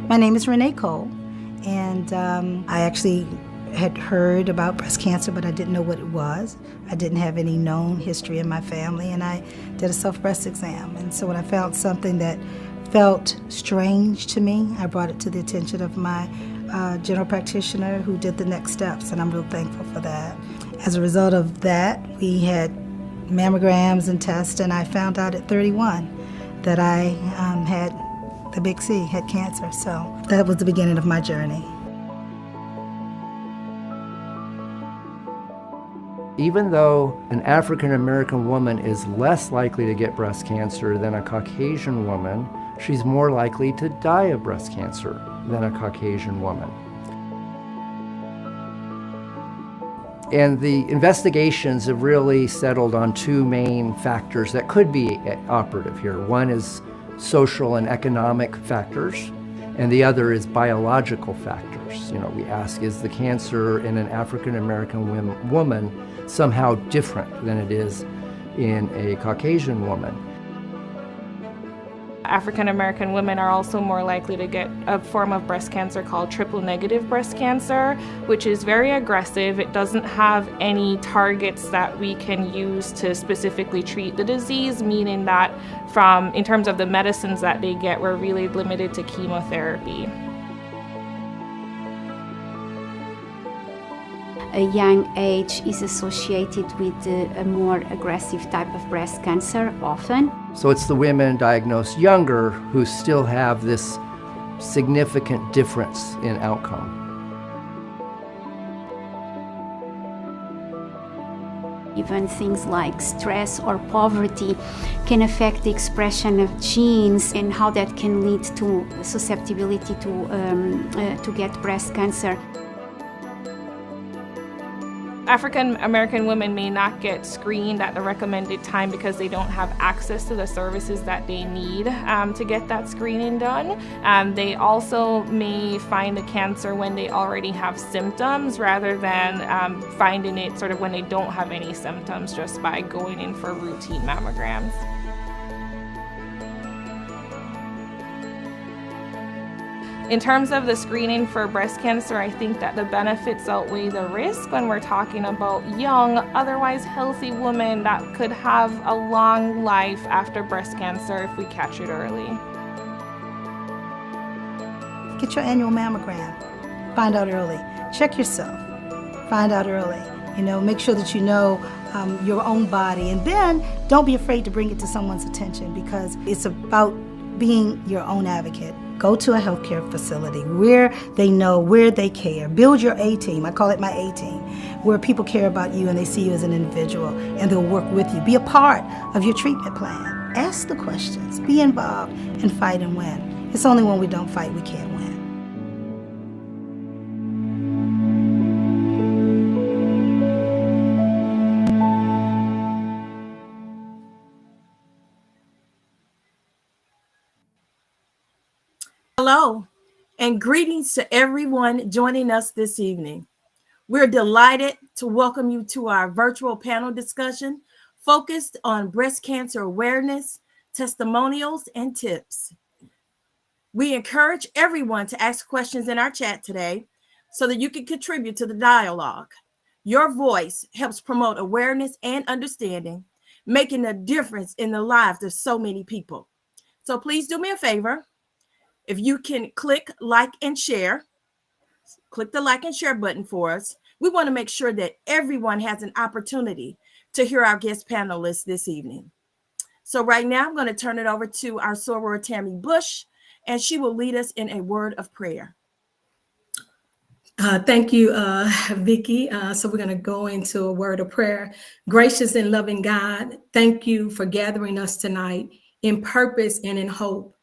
My name is Renee Cole, and I actually had heard about breast cancer, but I didn't know what it was. I didn't have any known history in my family, and I did a self-breast exam. And so when I found something that felt strange to me, I brought it to the attention of my general practitioner who did the next steps, and I'm real thankful for that. As a result of that, we had mammograms and tests, and I found out at 31 that I had the big C, had cancer. So that was the beginning of my journey. Even though an African American woman is less likely to get breast cancer than a Caucasian woman, she's more likely to die of breast cancer than a Caucasian woman. And the investigations have really settled on two main factors that could be operative here. One is social and economic factors, and the other is biological factors. We ask, is the cancer in an African American woman somehow different than it is in a Caucasian woman? African American women are also more likely to get a form of breast cancer called triple negative breast cancer, which is very aggressive. It doesn't have any targets that we can use to specifically treat the disease, meaning that in terms of the medicines that they get, we're really limited to chemotherapy. A young age is associated with a more aggressive type of breast cancer often. So it's the women diagnosed younger who still have this significant difference in outcome. Even things like stress or poverty can affect the expression of genes and how that can lead to susceptibility to get breast cancer. African American women may not get screened at the recommended time because they don't have access to the services that they need to get that screening done. They also may find a cancer when they already have symptoms rather than finding it sort of when they don't have any symptoms just by going in for routine mammograms. In terms of the screening for breast cancer, I think that the benefits outweigh the risk when we're talking about young, otherwise healthy women that could have a long life after breast cancer if we catch it early. Get your annual mammogram. Find out early. Check yourself. Find out early. Make sure that you know your own body. And then don't be afraid to bring it to someone's attention, because it's about being your own advocate. Go to a healthcare facility where they know, where they care. Build your A-team. I call it my A-team, where people care about you and they see you as an individual and they'll work with you. Be a part of your treatment plan. Ask the questions. Be involved and fight and win. It's only when we don't fight we can't win. Hello, and greetings to everyone joining us this evening. We're delighted to welcome you to our virtual panel discussion focused on breast cancer awareness, testimonials, and tips. We encourage everyone to ask questions in our chat today so that you can contribute to the dialogue. Your voice helps promote awareness and understanding, making a difference in the lives of so many people. So please do me a favor. If you can click like and share, click the like and share button for us. We want to make sure that everyone has an opportunity to hear our guest panelists this evening. So right now, I'm going to turn it over to our soror, Tammy Bush, and she will lead us in a word of prayer. Thank you, Vicki. So we're going to go into a word of prayer. Gracious and loving God, thank you for gathering us tonight in purpose and in hope.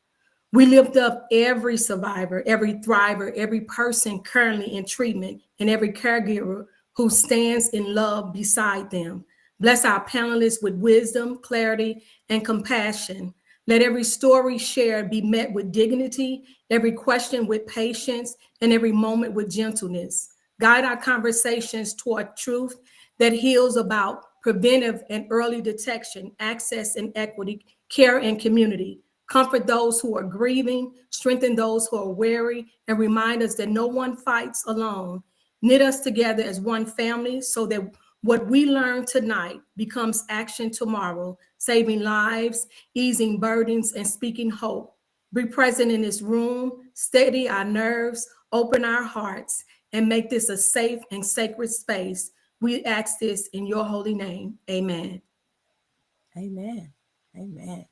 We lift up every survivor, every thriver, every person currently in treatment, and every caregiver who stands in love beside them. Bless our panelists with wisdom, clarity, and compassion. Let every story shared be met with dignity, every question with patience, and every moment with gentleness. Guide our conversations toward truth that heals about preventive and early detection, access and equity, care and community. Comfort those who are grieving, strengthen those who are weary, and remind us that no one fights alone. Knit us together as one family so that what we learn tonight becomes action tomorrow, saving lives, easing burdens, and speaking hope. Be present in this room, steady our nerves, open our hearts, and make this a safe and sacred space. We ask this in your holy name. Amen. Amen. Amen.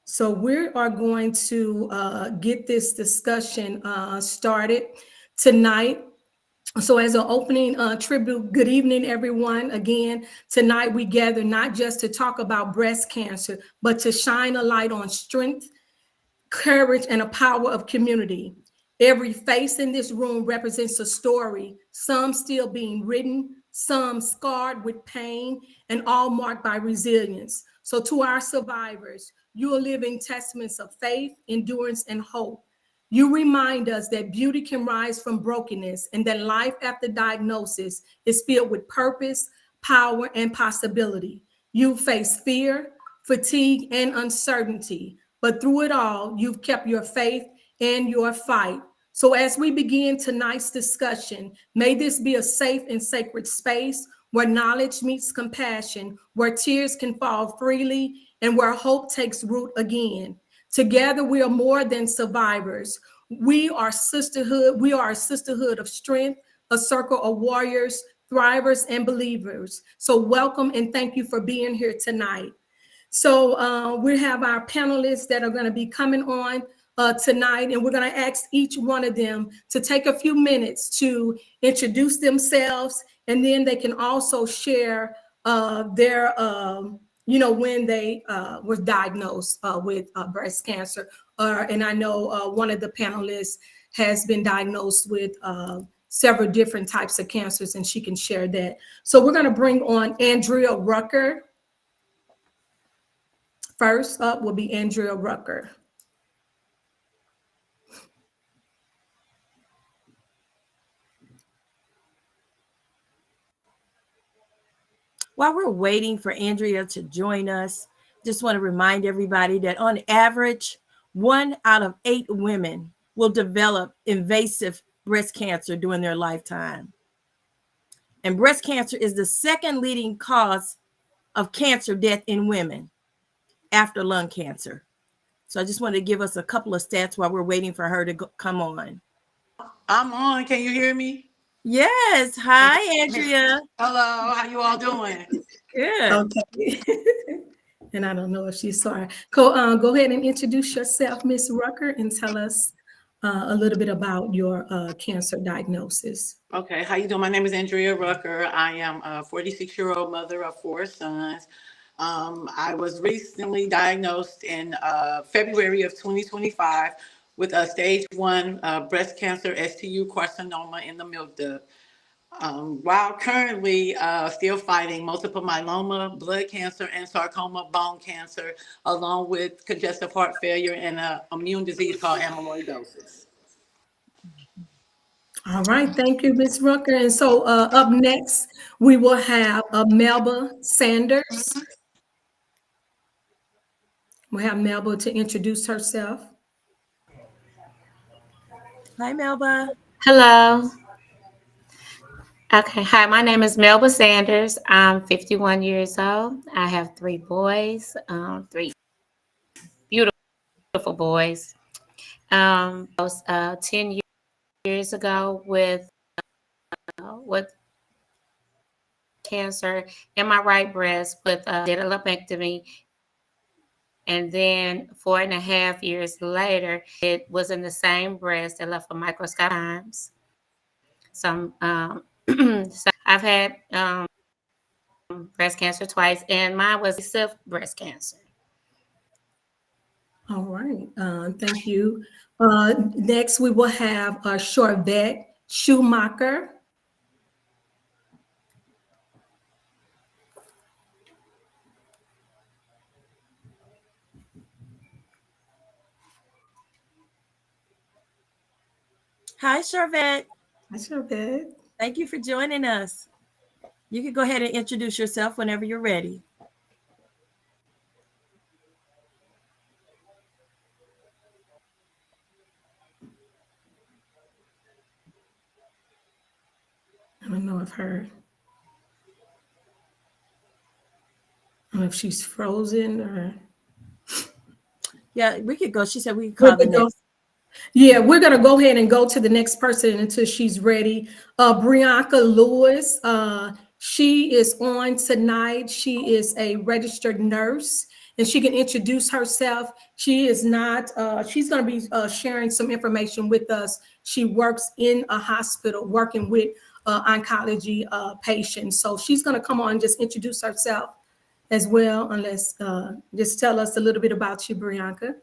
So we are going to get this discussion started tonight. So as an opening tribute, good evening, everyone. Again, tonight we gather not just to talk about breast cancer, but to shine a light on strength, courage, and a power of community. Every face in this room represents a story, some still being written, some scarred with pain, and all marked by resilience. So to our survivors, you are living testaments of faith, endurance, and hope. You remind us that beauty can rise from brokenness and that life after diagnosis is filled with purpose, power, and possibility. You face fear, fatigue, and uncertainty, but through it all, you've kept your faith and your fight. So as we begin tonight's discussion, may this be a safe and sacred space where knowledge meets compassion, where tears can fall freely, and where hope takes root again. Together, we are more than survivors. We are sisterhood. We are a sisterhood of strength, a circle of warriors, thrivers, and believers. So welcome and thank you for being here tonight. So we have our panelists that are going to be coming on tonight, and we're going to ask each one of them to take a few minutes to introduce themselves, and then they can also share their when they were diagnosed with breast cancer. And I know one of the panelists has been diagnosed with several different types of cancers, and she can share that. So we're going to bring on Andrea Rucker. First up will be Andrea Rucker. While we're waiting for Andrea to join us, just want to remind everybody that on average, 1 out of 8 women will develop invasive breast cancer during their lifetime. And breast cancer is the second leading cause of cancer death in women after lung cancer. So I just wanted to give us a couple of stats while we're waiting for her to come on. I'm on. Can you hear me? Yes. Hi, Andrea. Hello. How you all doing? Good. Okay. And I don't know if she's sorry. Go ahead and introduce yourself, Miss Rucker, and tell us a little bit about your cancer diagnosis. Okay. How you doing? My name is Andrea Rucker. I am a 46-year-old mother of 4 sons. I was recently diagnosed in February of 2025 with a stage 1 breast cancer STU carcinoma in the milk duct. While currently still fighting multiple myeloma, blood cancer, and sarcoma bone cancer, along with congestive heart failure and an immune disease called amyloidosis. All right, thank you, Ms. Rucker. And so up next, we will have Melba Sanders. We'll have Melba to introduce herself. Hi, Melba. Hello. Okay, hi, my name is Melba Sanders. I'm 51 years old. I have 3 boys, 3 beautiful boys. I was 10 years ago with cancer in my right breast, did a lumpectomy. And then 4.5 years later, it was in the same breast that left for microscopic times. So I've had breast cancer twice, and mine was aggressive breast cancer. All right, thank you. Next, we will have Chorvette Schumacher. Hi, Chorvette. Hi, Chorvette. Thank you for joining us. You can go ahead and introduce yourself whenever you're ready. I don't know if her, I don't know if she's frozen or. Yeah, we could go. She said we could We call the could go. next. Yeah, we're gonna go ahead and go to the next person until she's ready. Brianka Lewis, she is on tonight. She is a registered nurse, and she can introduce herself. She is not. She's gonna be sharing some information with us. She works in a hospital, working with oncology patients. So she's gonna come on and just introduce herself as well. Unless just tell us a little bit about you, Brianka.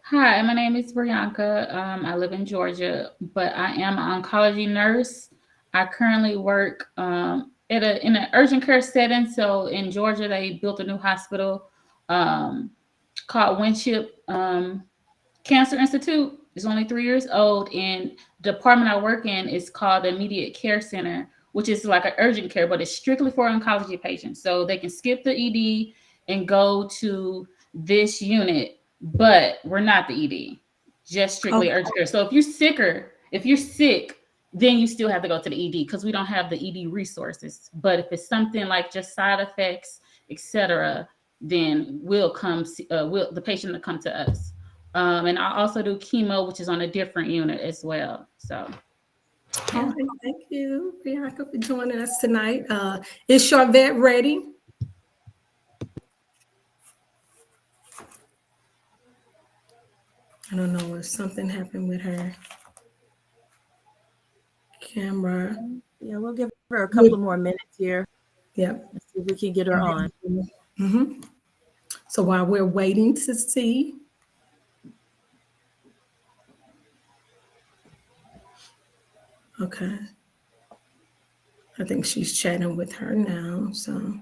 Hi, my name is Brianka. I live in Georgia, but I am an oncology nurse. I currently work in an urgent care setting. So in Georgia, they built a new hospital called Winship Cancer Institute. It's only 3 years old, and the department I work in is called the Immediate Care Center, which is like an urgent care, but it's strictly for oncology patients. So they can skip the ED and go to this unit, but we're not the ED, just strictly urgent care. So if you're sick, then you still have to go to the ED because we don't have the ED resources. But if it's something like just side effects, etc., then the patient will come to us. And I also do chemo, which is on a different unit as well. So, yeah. Okay, thank you, Bianca, for joining us tonight. Is Charvette ready? I don't know if something happened with her camera. Yeah, we'll give her a couple of more minutes here. Yep. Let's see if we can get her on. Mm-hmm. So while we're waiting to see, okay. I think she's chatting with her now, so.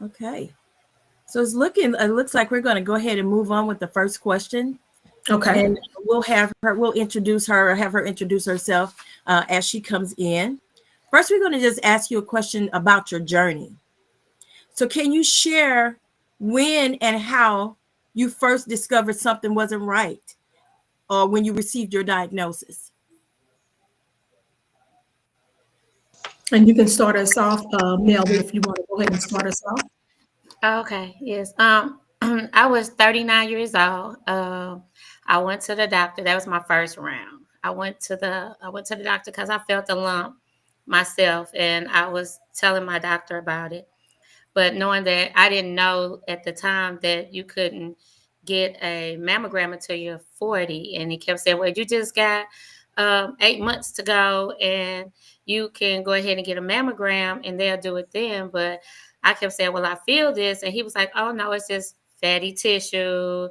Okay. So it looks like we're going to go ahead and move on with the first question. Okay. And we'll introduce her or have her introduce herself as she comes in. First, we're going to just ask you a question about your journey. So can you share when and how you first discovered something wasn't right or when you received your diagnosis? And you can start us off, Melvin, if you want to go ahead and start us off. Okay, yes. I was 39 years old. I went to the doctor. That was my first round. I went to the doctor because I felt a lump myself, and I was telling my doctor about it. But knowing that I didn't know at the time that you couldn't get a mammogram until you're 40, and he kept saying, "Well, you just got 8 months to go, and you can go ahead and get a mammogram, and they'll do it then." But I kept saying, "Well, I feel this," and he was like, "Oh no, it's just fatty tissue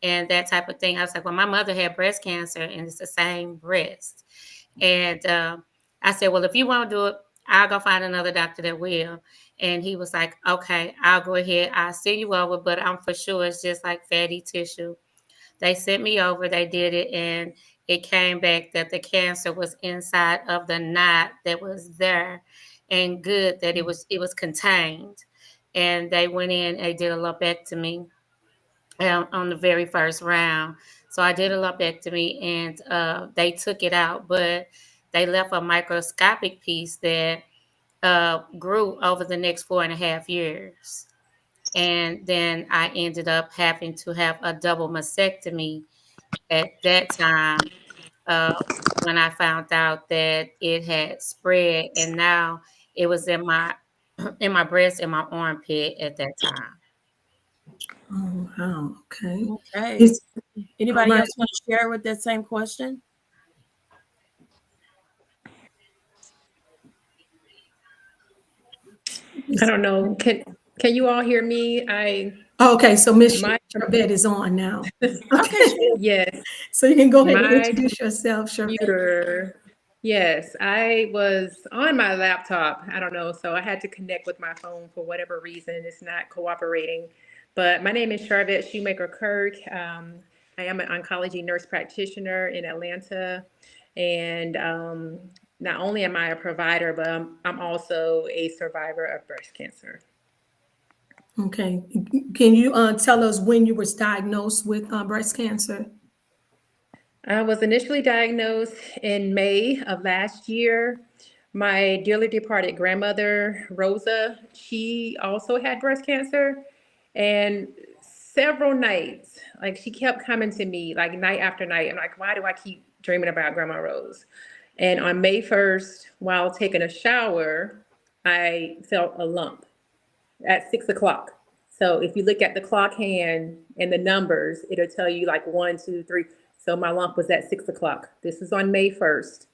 and that type of thing." I was like, "Well, my mother had breast cancer, and it's the same breast." And I said, "Well, if you want to do it, I'll go find another doctor that will." And he was like, "Okay, I'll go ahead. I'll send you over, but I'm for sure it's just like fatty tissue." They sent me over, they did it, and it came back that the cancer was inside of the knot that was there, and good that it was contained. And they went in and did a lumpectomy on the very first round. So I did a lumpectomy, and they took it out, but they left a microscopic piece that grew over the next 4.5 years. And then I ended up having to have a double mastectomy at that time when I found out that it had spread, and now it was in my breast and my armpit at that time. Oh, wow. Okay. Okay. Anybody right. else want to share with that same question? I don't know. Can you all hear me? Okay, so Miss Charvette is on now. Okay, sure. Yes. So you can go ahead and My introduce yourself, Charvette. computer. Yes, I was on my laptop. I don't know. So I had to connect with my phone for whatever reason. It's not cooperating. But my name is Charvette Shoemaker Kirk. I am an oncology nurse practitioner in Atlanta. And not only am I a provider, but I'm also a survivor of breast cancer. Okay. Can you tell us when you were diagnosed with breast cancer? I was initially diagnosed in May of last year. My dearly departed grandmother, Rosa, she also had breast cancer. And several nights, like she kept coming to me, like night after night. I'm like, why do I keep dreaming about Grandma Rose? And on May 1st, while taking a shower, I felt a lump at 6 o'clock. So if you look at the clock hand and the numbers, it'll tell you like 1, 2, 3. So my lump was at 6 o'clock. This is on May 1st.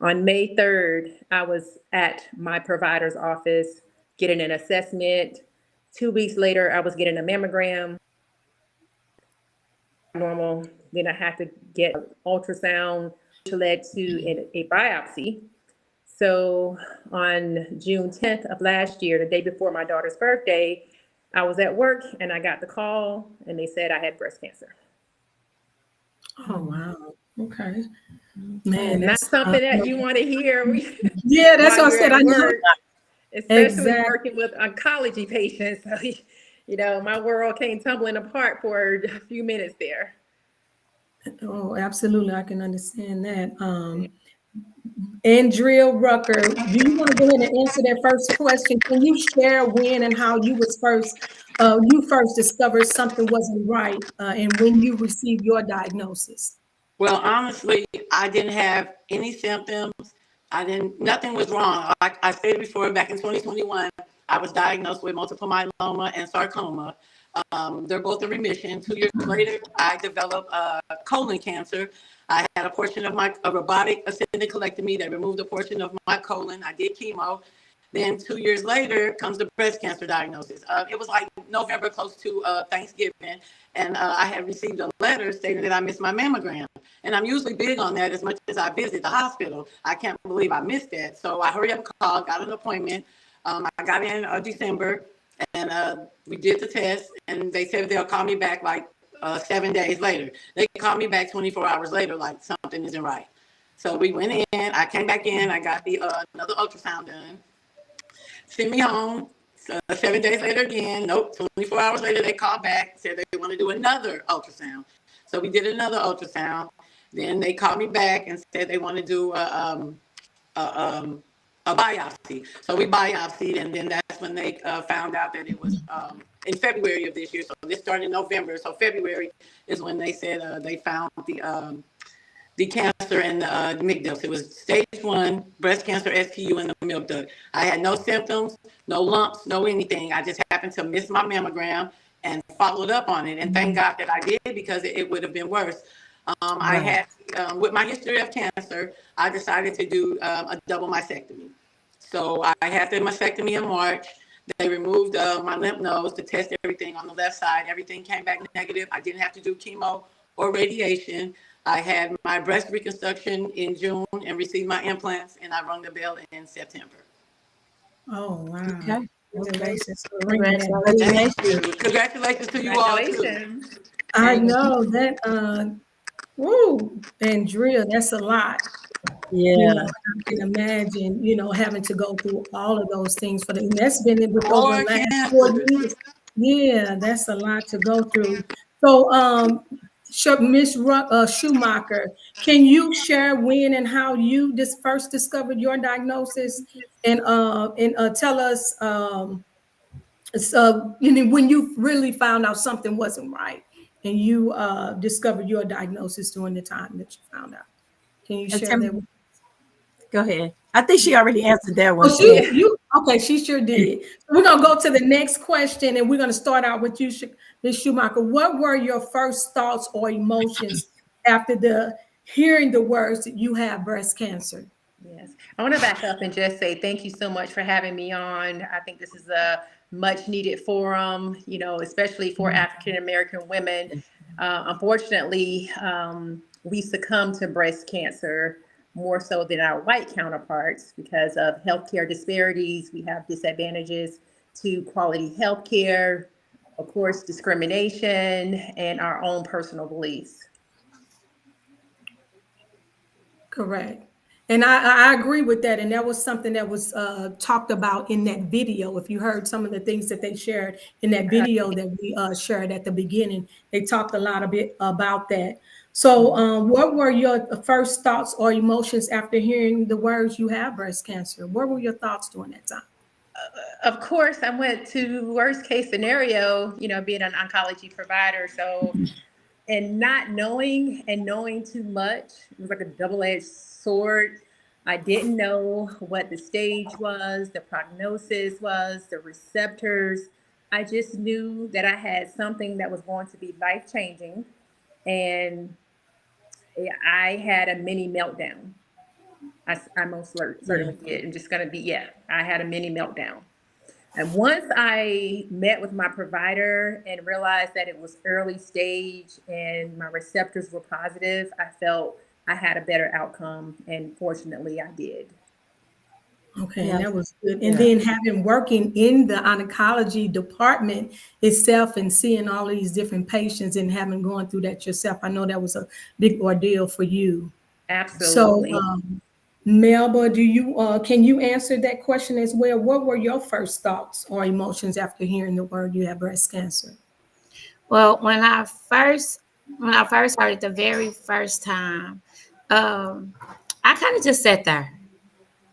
On May 3rd, I was at my provider's office getting an assessment. 2 weeks later, I was getting a mammogram. Normal. Then I had to get an ultrasound, which led to a biopsy. So on June 10th of last year, the day before my daughter's birthday, I was at work and I got the call and they said I had breast cancer. Oh, wow. Okay. Man, Not that's something that you want to hear. yeah, that's while what I you're said. at I know. work, especially Exactly. working with oncology patients. So, you know, my world came tumbling apart for a few minutes there. Oh, absolutely. I can understand that. Andrea Rucker, do you want to go ahead and answer that first question? Can you share when and how you first discovered something wasn't right, and when you received your diagnosis? Well, honestly, I didn't have any symptoms. Nothing was wrong. Like I said before, back in 2021, I was diagnosed with multiple myeloma and sarcoma. They're both in remission. 2 years later, I developed colon cancer. I had a portion of a robotic ascending colectomy that removed a portion of my colon. I did chemo. Then 2 years later comes the breast cancer diagnosis. It was like November, close to Thanksgiving, and I had received a letter stating that I missed my mammogram. And I'm usually big on that as much as I visit the hospital. I can't believe I missed that. So I hurry up, called, got an appointment. I got in December, and we did the test, and they said they'll call me back like 7 days later. They called me back 24 hours later, like something isn't right. So we went in, I came back in, I got the another ultrasound done, sent me home. 7 days later again, nope, 24 hours later, they called back, said they want to do another ultrasound. So we did another ultrasound. Then they called me back and said they want to do a biopsy. So we biopsied, and then that's when they found out that it was in February of this year. So this started in November. So February is when they said they found the cancer in the milk ducts. It was stage 1 breast cancer STU in the milk duct. I had no symptoms, no lumps, no anything. I just happened to miss my mammogram and followed up on it. And thank God that I did, because it would have been worse. I had, with my history of cancer, I decided to do a double mastectomy. So I had the mastectomy in March. They removed my lymph nodes to test everything on the left side. Everything came back negative. I didn't have to do chemo or radiation. I had my breast reconstruction in June and received my implants, and I rung the bell in September. Oh, wow. Okay. Congratulations. Congratulations to you all, too. I know that, woo, Andrea, that's a lot. Yeah. You know, I can imagine, having to go through all of those things and that's been with over the last 4 years. Yeah, that's a lot to go through. So, Miss Schumacher, can you share when and how you first discovered your diagnosis, and tell us, when you really found out something wasn't right, and you discovered your diagnosis during the time that you found out? Can you share that with us? Go ahead. I think she already answered that one. Okay, she sure did. So we're gonna go to the next question, and we're gonna start out with you, Ms. Schumacher. What were your first thoughts or emotions after hearing the words that you have breast cancer? Yes, I want to back up and just say thank you so much for having me on. I think this is a much needed forum, especially for African American women. Unfortunately, we succumb to breast cancer more so than our white counterparts because of healthcare disparities. We have disadvantages to quality healthcare, of course, discrimination, and our own personal beliefs. Correct. And I agree with that. And that was something that was talked about in that video. If you heard some of the things that they shared in that video that we shared at the beginning, they talked a bit about that. So, what were your first thoughts or emotions after hearing the words "you have breast cancer"? What were your thoughts during that time? Of course, I went to worst case scenario, being an oncology provider. So, and not knowing and knowing too much, it was like a double-edged sword. I didn't know what the stage was, the prognosis was, the receptors. I just knew that I had something that was going to be life-changing, and I had a mini meltdown. I most Yeah. certainly did. And just going to be, yeah, I had a mini meltdown. And once I met with my provider and realized that it was early stage and my receptors were positive, I felt I had a better outcome. And fortunately, I did. Okay, and Yes. that was good. And Yeah. then having working in the oncology department itself and seeing all these different patients and having gone through that yourself, I know that was a big ordeal for you. So, Absolutely. Melba, do you can you answer that question as well? What were your first thoughts or emotions after hearing the word you have breast cancer? Well, when I first heard it the very first time, um, I kind of just sat there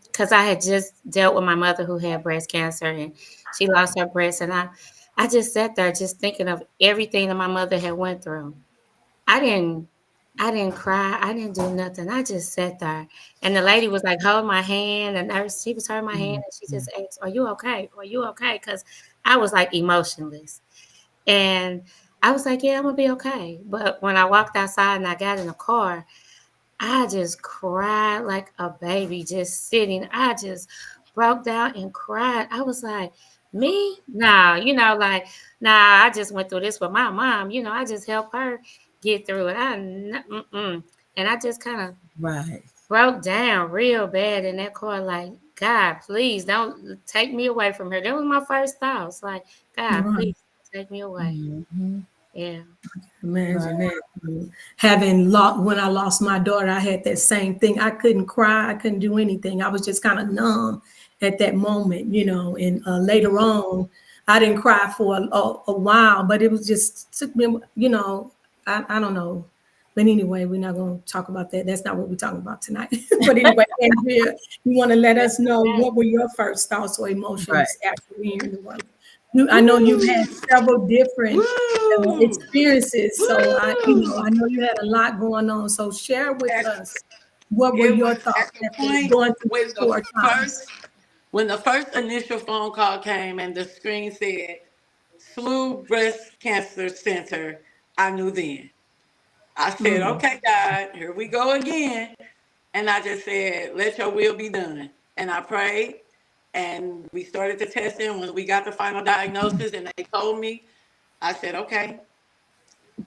because I had just dealt with my mother who had breast cancer and she lost her breast, and I just sat there just thinking of everything that my mother had went through. I didn't I didn't cry. I didn't do nothing. I just sat there. And the lady was like holding my hand. The nurse, she was holding my hand and she just asked, "Are you okay? Are you okay?" Because I was like emotionless. And I was like, "Yeah, I'm gonna be okay." But when I walked outside and I got in the car, I just cried like a baby, just sitting. I just broke down and cried. I was like, me? Nah, like, nah, I just went through this with my mom. I just helped her get through it. And I just kind of Right. broke down real bad in that car, like, God, please don't take me away from her. That was my first thoughts. Like, God, Right. please don't take me away. Mm-hmm. Yeah. Right. Imagine that. Having lost when I lost my daughter, I had that same thing. I couldn't cry, I couldn't do anything. I was just kind of numb at that moment, And later on, I didn't cry for a while, but it was just took me, I don't know. But anyway, we're not going to talk about that. That's not what we're talking about tonight. But anyway, Andrea, you want to let us know what were your first thoughts or Right. emotions after hearing the word? I know you've had several different Woo! experiences. So I Woo! know you had a lot going on. So share with At, us what were it your was thoughts at the after point going through when those hard times? when the first initial phone call came and the screen said SLU Breast Cancer Center, I knew then. I said, Mm, okay, God, here we go again. And I just said, let your will be done. And I prayed and we started the testing. When we got the final diagnosis and they told me, I said, okay,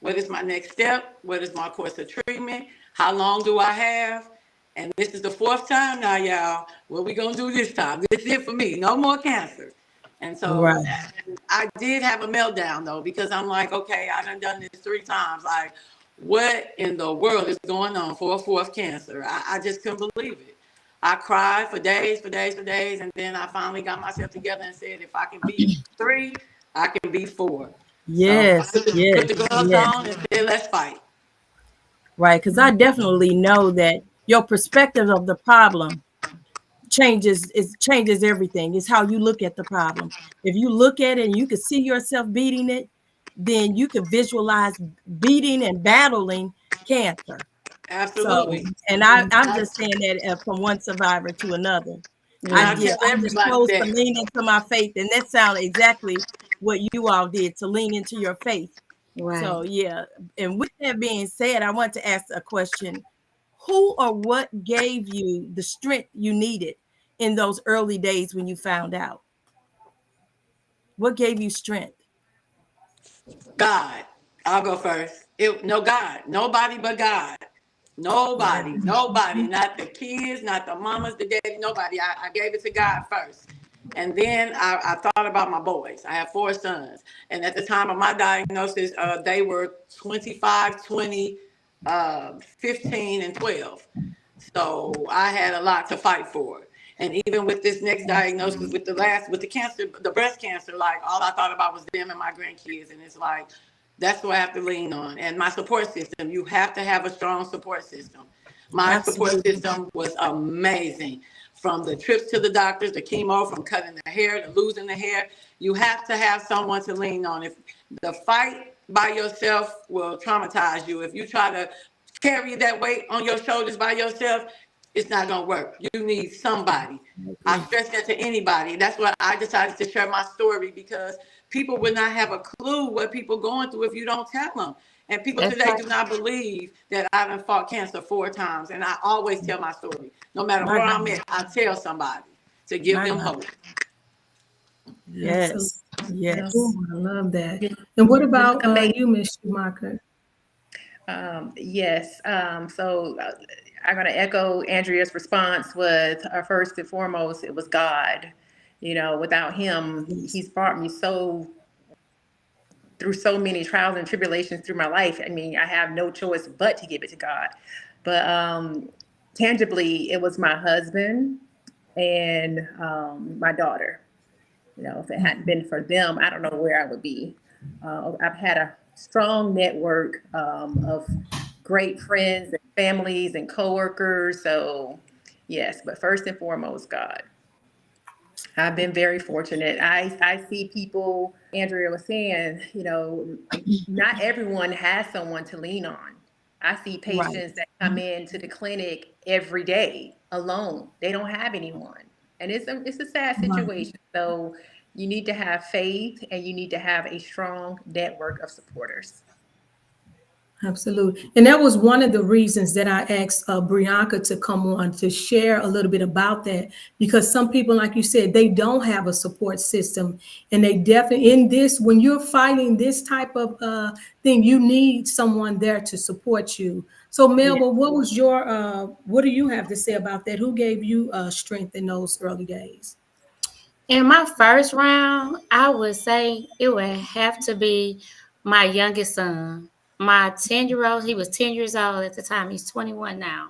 what is my next step? What is my course of treatment? How long do I have? And this is the fourth time now, y'all. What we gonna do this time? This is it for me. No more cancer. And so Right. I did have a meltdown though, because I'm like, okay, I done this 3 times. Like, what in the world is going on for a fourth cancer? I just couldn't believe it. I cried for days, for days, for days, and then I finally got myself together and said, if I can beat 3, I can beat 4. So I Yes. put Yes. the gloves Yes. on and said, let's fight. Right. Because I definitely know that your perspective of the problem changes everything. It's how you look at the problem. If you look at it and you can see yourself beating it, then you can visualize beating and battling cancer. So, Absolutely. and I'm I, just saying that from one survivor to another. and Yeah. I I tell just everybody chose to that. lean into my faith, and that sounded exactly what you all did, to lean into your faith. Right. So yeah, and with that being said, I want to ask a question. Who or what gave you the strength you needed in those early days when you found out? What gave you strength? God. I'll go first. No God. Nobody but God. Yeah. Nobody. Not the kids, not the mamas, the daddy, nobody. I gave it to God first. And then I thought about my boys. I have 4 sons. And at the time of my diagnosis, they were 25, 20, 15, and 12. So I had a lot to fight for. And even with this next diagnosis, with the cancer, the breast cancer, like all I thought about was them and my grandkids. And it's like, That's what I have to lean on. And my support system, you have to have a strong support system. My support Absolutely. system was amazing. From the trips to the doctors, the chemo, from cutting the hair to losing the hair, you have to have someone to lean on. If the fight by yourself will traumatize you, if you try to carry that weight on your shoulders by yourself, it's not going to work. You need somebody. I stress that to anybody. That's why I decided to share my story, because people would not have a clue what people going through if you don't tell them. And people That's today right. do not believe that I have fought cancer 4 times. And I always tell my story. No matter My where God. I'm at, I tell somebody to give My them God. hope. Yes. Yes. Oh, I love that. And what about Amazing. you, Ms. Schumacher? Yes. I'm going to echo Andrea's response with first and foremost, it was God. You know, without him, he's brought me through so many trials and tribulations through my life. I mean, I have no choice but to give it to God. But tangibly, it was my husband and my daughter. You know, if it hadn't been for them, I don't know where I would be. I've had a strong network of great friends and families and coworkers. So, yes, but first and foremost, God. I've been very fortunate. I see people, Andrea was saying, you know, not everyone has someone to lean on. I see Right. patients that come into the clinic every day alone. They don't have anyone. And it's a sad situation. So you need to have faith and you need to have a strong network of supporters. Absolutely. And that was one of the reasons that I asked Brianka to come on to share a little bit about that, because some people, like you said, they don't have a support system. And they definitely, in this, when you're fighting this type of thing, you need someone there to support you. So Melba, what was your, what do you have to say about that? Who gave you strength in those early days? In my first round, I would say it would have to be my youngest son. My 10-year-old, he was 10 years old at the time. He's 21 now.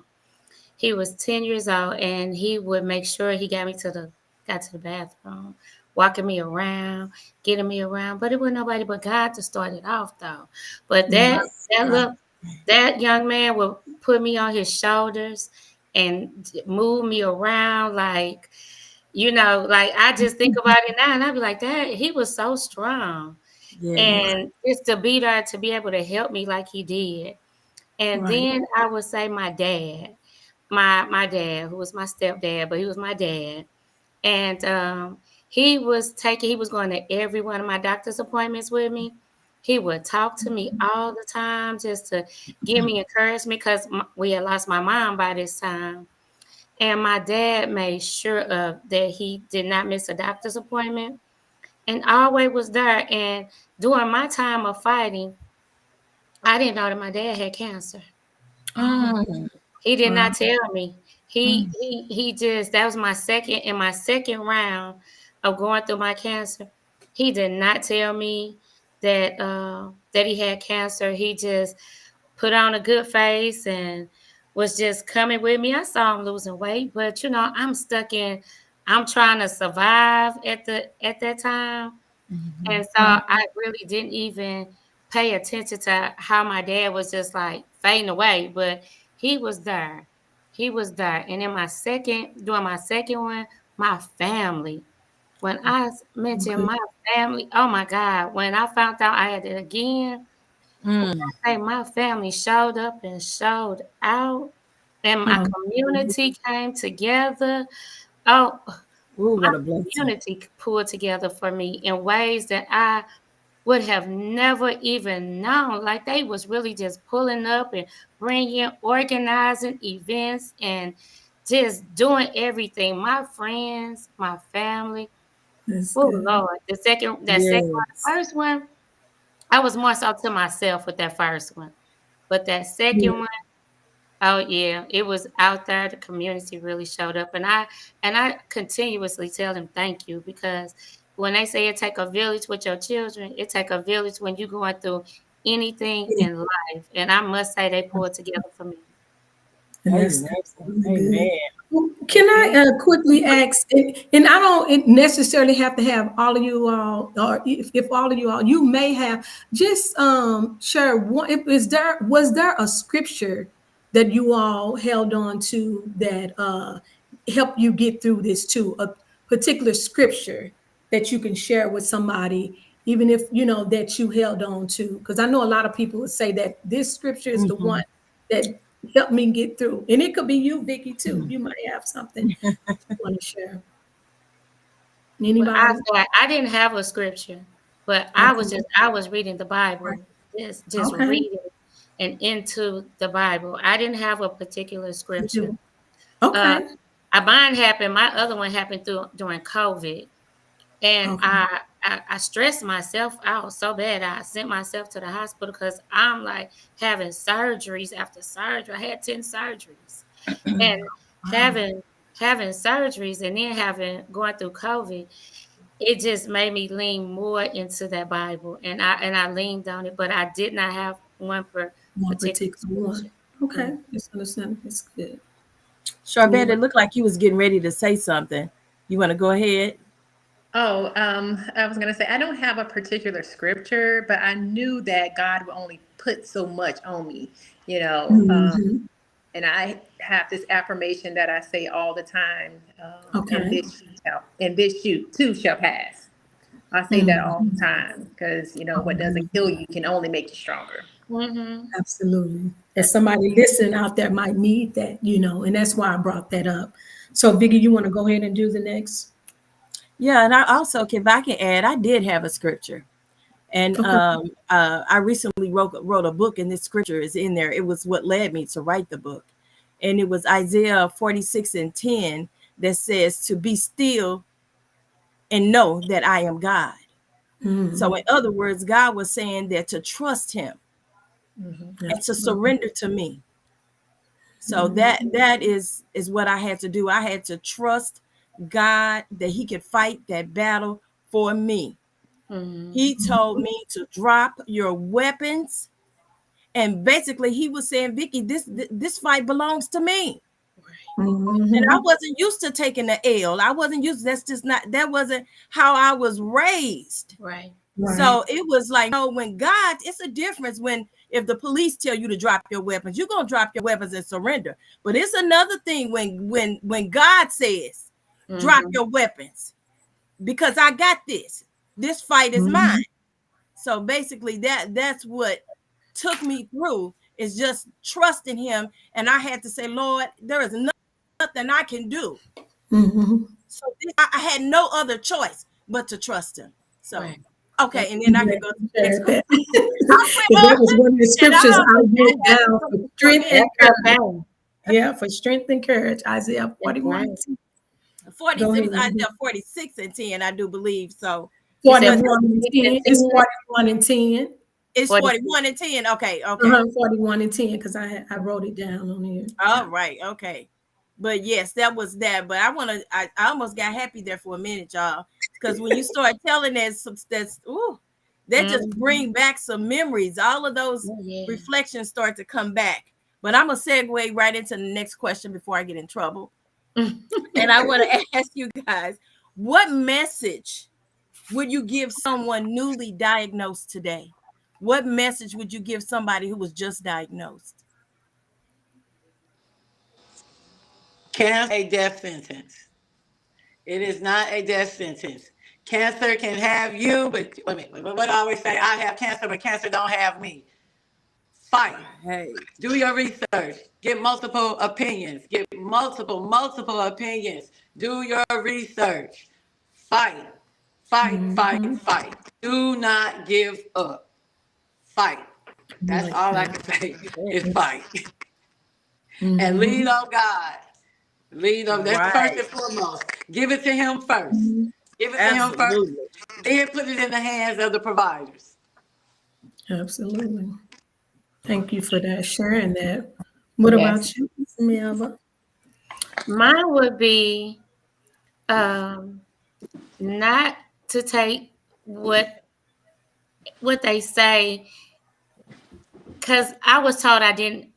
He was 10 years old, and he would make sure he got to the bathroom, walking me around, getting me around. But it wasn't nobody but God to start it off, though. But that young man would put me on his shoulders and move me around like, like I just think about it now, and I'd be like, that he was so strong, Yes. and just to be there to be able to help me like he did. And Right. then I would say my dad. My dad, who was my stepdad, but he was my dad. And he was going to every one of my doctor's appointments with me. He would talk to me all the time just to give me encouragement, because we had lost my mom by this time. And my dad made sure that he did not miss a doctor's appointment and always was there. And during my time of fighting, I didn't know that my dad had cancer. Mm. He did Wow. not tell me. He just, that was my second round of going through my cancer. He did not tell me that he had cancer. He just put on a good face and was just coming with me. I saw him losing weight, but I'm trying to survive at that time. And so I really didn't even pay attention to how my dad was just like fading away, but he was there. He was there. And during my second one, my family, when I mentioned Okay. my family, oh my God, when I found out I had it again, when Mm. I say my family showed up and showed out, and my Um, community came together. Oh, Ooh, my what a blessing. community pulled together for me in ways that I would have never even known. Like they was really just pulling up and organizing events and just doing everything. My friends, my family. that's Oh good. Lord, that second one, the Yes. first one, I was more so to myself with that first one, but that Yeah. second one. Oh yeah, it was out there. The community really showed up, and I continuously tell them thank you, because when they say it take a village with your children, it take a village when you're going through anything in life. And I must say they pulled together for me. And Amen. that's really good. Amen. Can I quickly ask, and I don't necessarily have to have all of you all, or if all of you all, you may have just share one. Was there a scripture that you all held on to that helped you get through this too? A particular scripture that you can share with somebody, even if you know that you held on to, because I know a lot of people would say that this scripture is the one that helped me get through. And it could be you, Vicky, too. You might have something you want to share. Well, Anybody? I didn't have a scripture, but Okay. I was reading the Bible, just Okay. reading and into the Bible. I didn't have a particular scripture. Uh, Okay. mine happened. My other one happened during COVID, and Okay. I stressed myself out so bad. I sent myself to the hospital because I'm like having surgeries after surgery. I had 10 surgeries, and having surgeries and then going through COVID, it just made me lean more into that Bible, and I leaned on it, but I did not have one One particular particular scripture. one. Okay. Just understand. It's good. Charbet, it Anybody? looked like you was getting ready to say something. You want to go ahead? Oh, I was gonna say I don't have a particular scripture, but I knew that God would only put so much on me, you know. Mhm. And I have this affirmation that I say all the time, Okay. and this too shall pass. I say that all the Mhm. time because you know what doesn't kill you can only make you stronger. Mm-hmm. Absolutely. As somebody listening out there might need that, and that's why I brought that up. So, Vicky, you want to go ahead and do the next? Yeah, and I also, if I can add, I did have a scripture. And Okay. I recently wrote a book, and this scripture is in there. It was what led me to write the book. And it was Isaiah 46:10 that says, to be still and know that I am God. So, in other words, God was saying that to trust him and to Absolutely. surrender to me. So that is what I had to do. I had to trust God that he could fight that battle for me. Mm-hmm. He told me to drop your weapons. And basically, he was saying, Vicky, this fight belongs to me. And I Mhm. wasn't used to taking the L. I wasn't used. That wasn't how I was raised. Right. So Right. it was like, when God, it's a difference when if the police tell you to drop your weapons, you're gonna drop your weapons and surrender. But it's another thing when God says, drop Mm-hmm. your weapons, because I got this. This fight is mine. Mhm. So basically that's what took me through, is just trusting him. And I had to say, Lord, there is nothing I can do. Mhm. So I had no other choice but to trust him. So, Right. okay. And then I can go to the next Shared question. that. I went That was on, one of the and scriptures I wrote I had down to for go strength ahead. and That's courage. okay. Yeah, for strength and courage. Isaiah That's 41. right. 40, Go it ahead. was Isaiah 46:10, I do believe. So, but 41 and 46 and 10. It's 10. 41 and 10. it's 46. 41:10. Okay. 41 and 10, because I wrote it down on here. All Yeah. right, okay. But yes, that was that. But I almost got happy there for a minute, y'all. Because when you start telling that just Mm-hmm. bring back some memories. All of those Oh, yeah. reflections start to come back. But I'm gonna segue right into the next question before I get in trouble. And I want to ask you guys, what message would you give someone newly diagnosed today? What message would you give somebody who was just diagnosed? Cancer is a death sentence. It is not a death sentence. Cancer can have you, but wait a minute, what I always say, I have cancer, but cancer don't have me. Fight. Hey. Do your research. Get multiple opinions. Get multiple opinions. Do your research. Fight. Fight. Do not give up. Fight. I That's like all I that. can say is fight. And lean Mhm. on God. Lean on, that's first Right. and foremost. Give it to him first. Give it to him first. Absolutely. Then put it in the hands of the providers. Absolutely. Thank you for that, sharing that. What Yes. about you, Melva? Mine would be um, not to take what they say, because I was told I didn't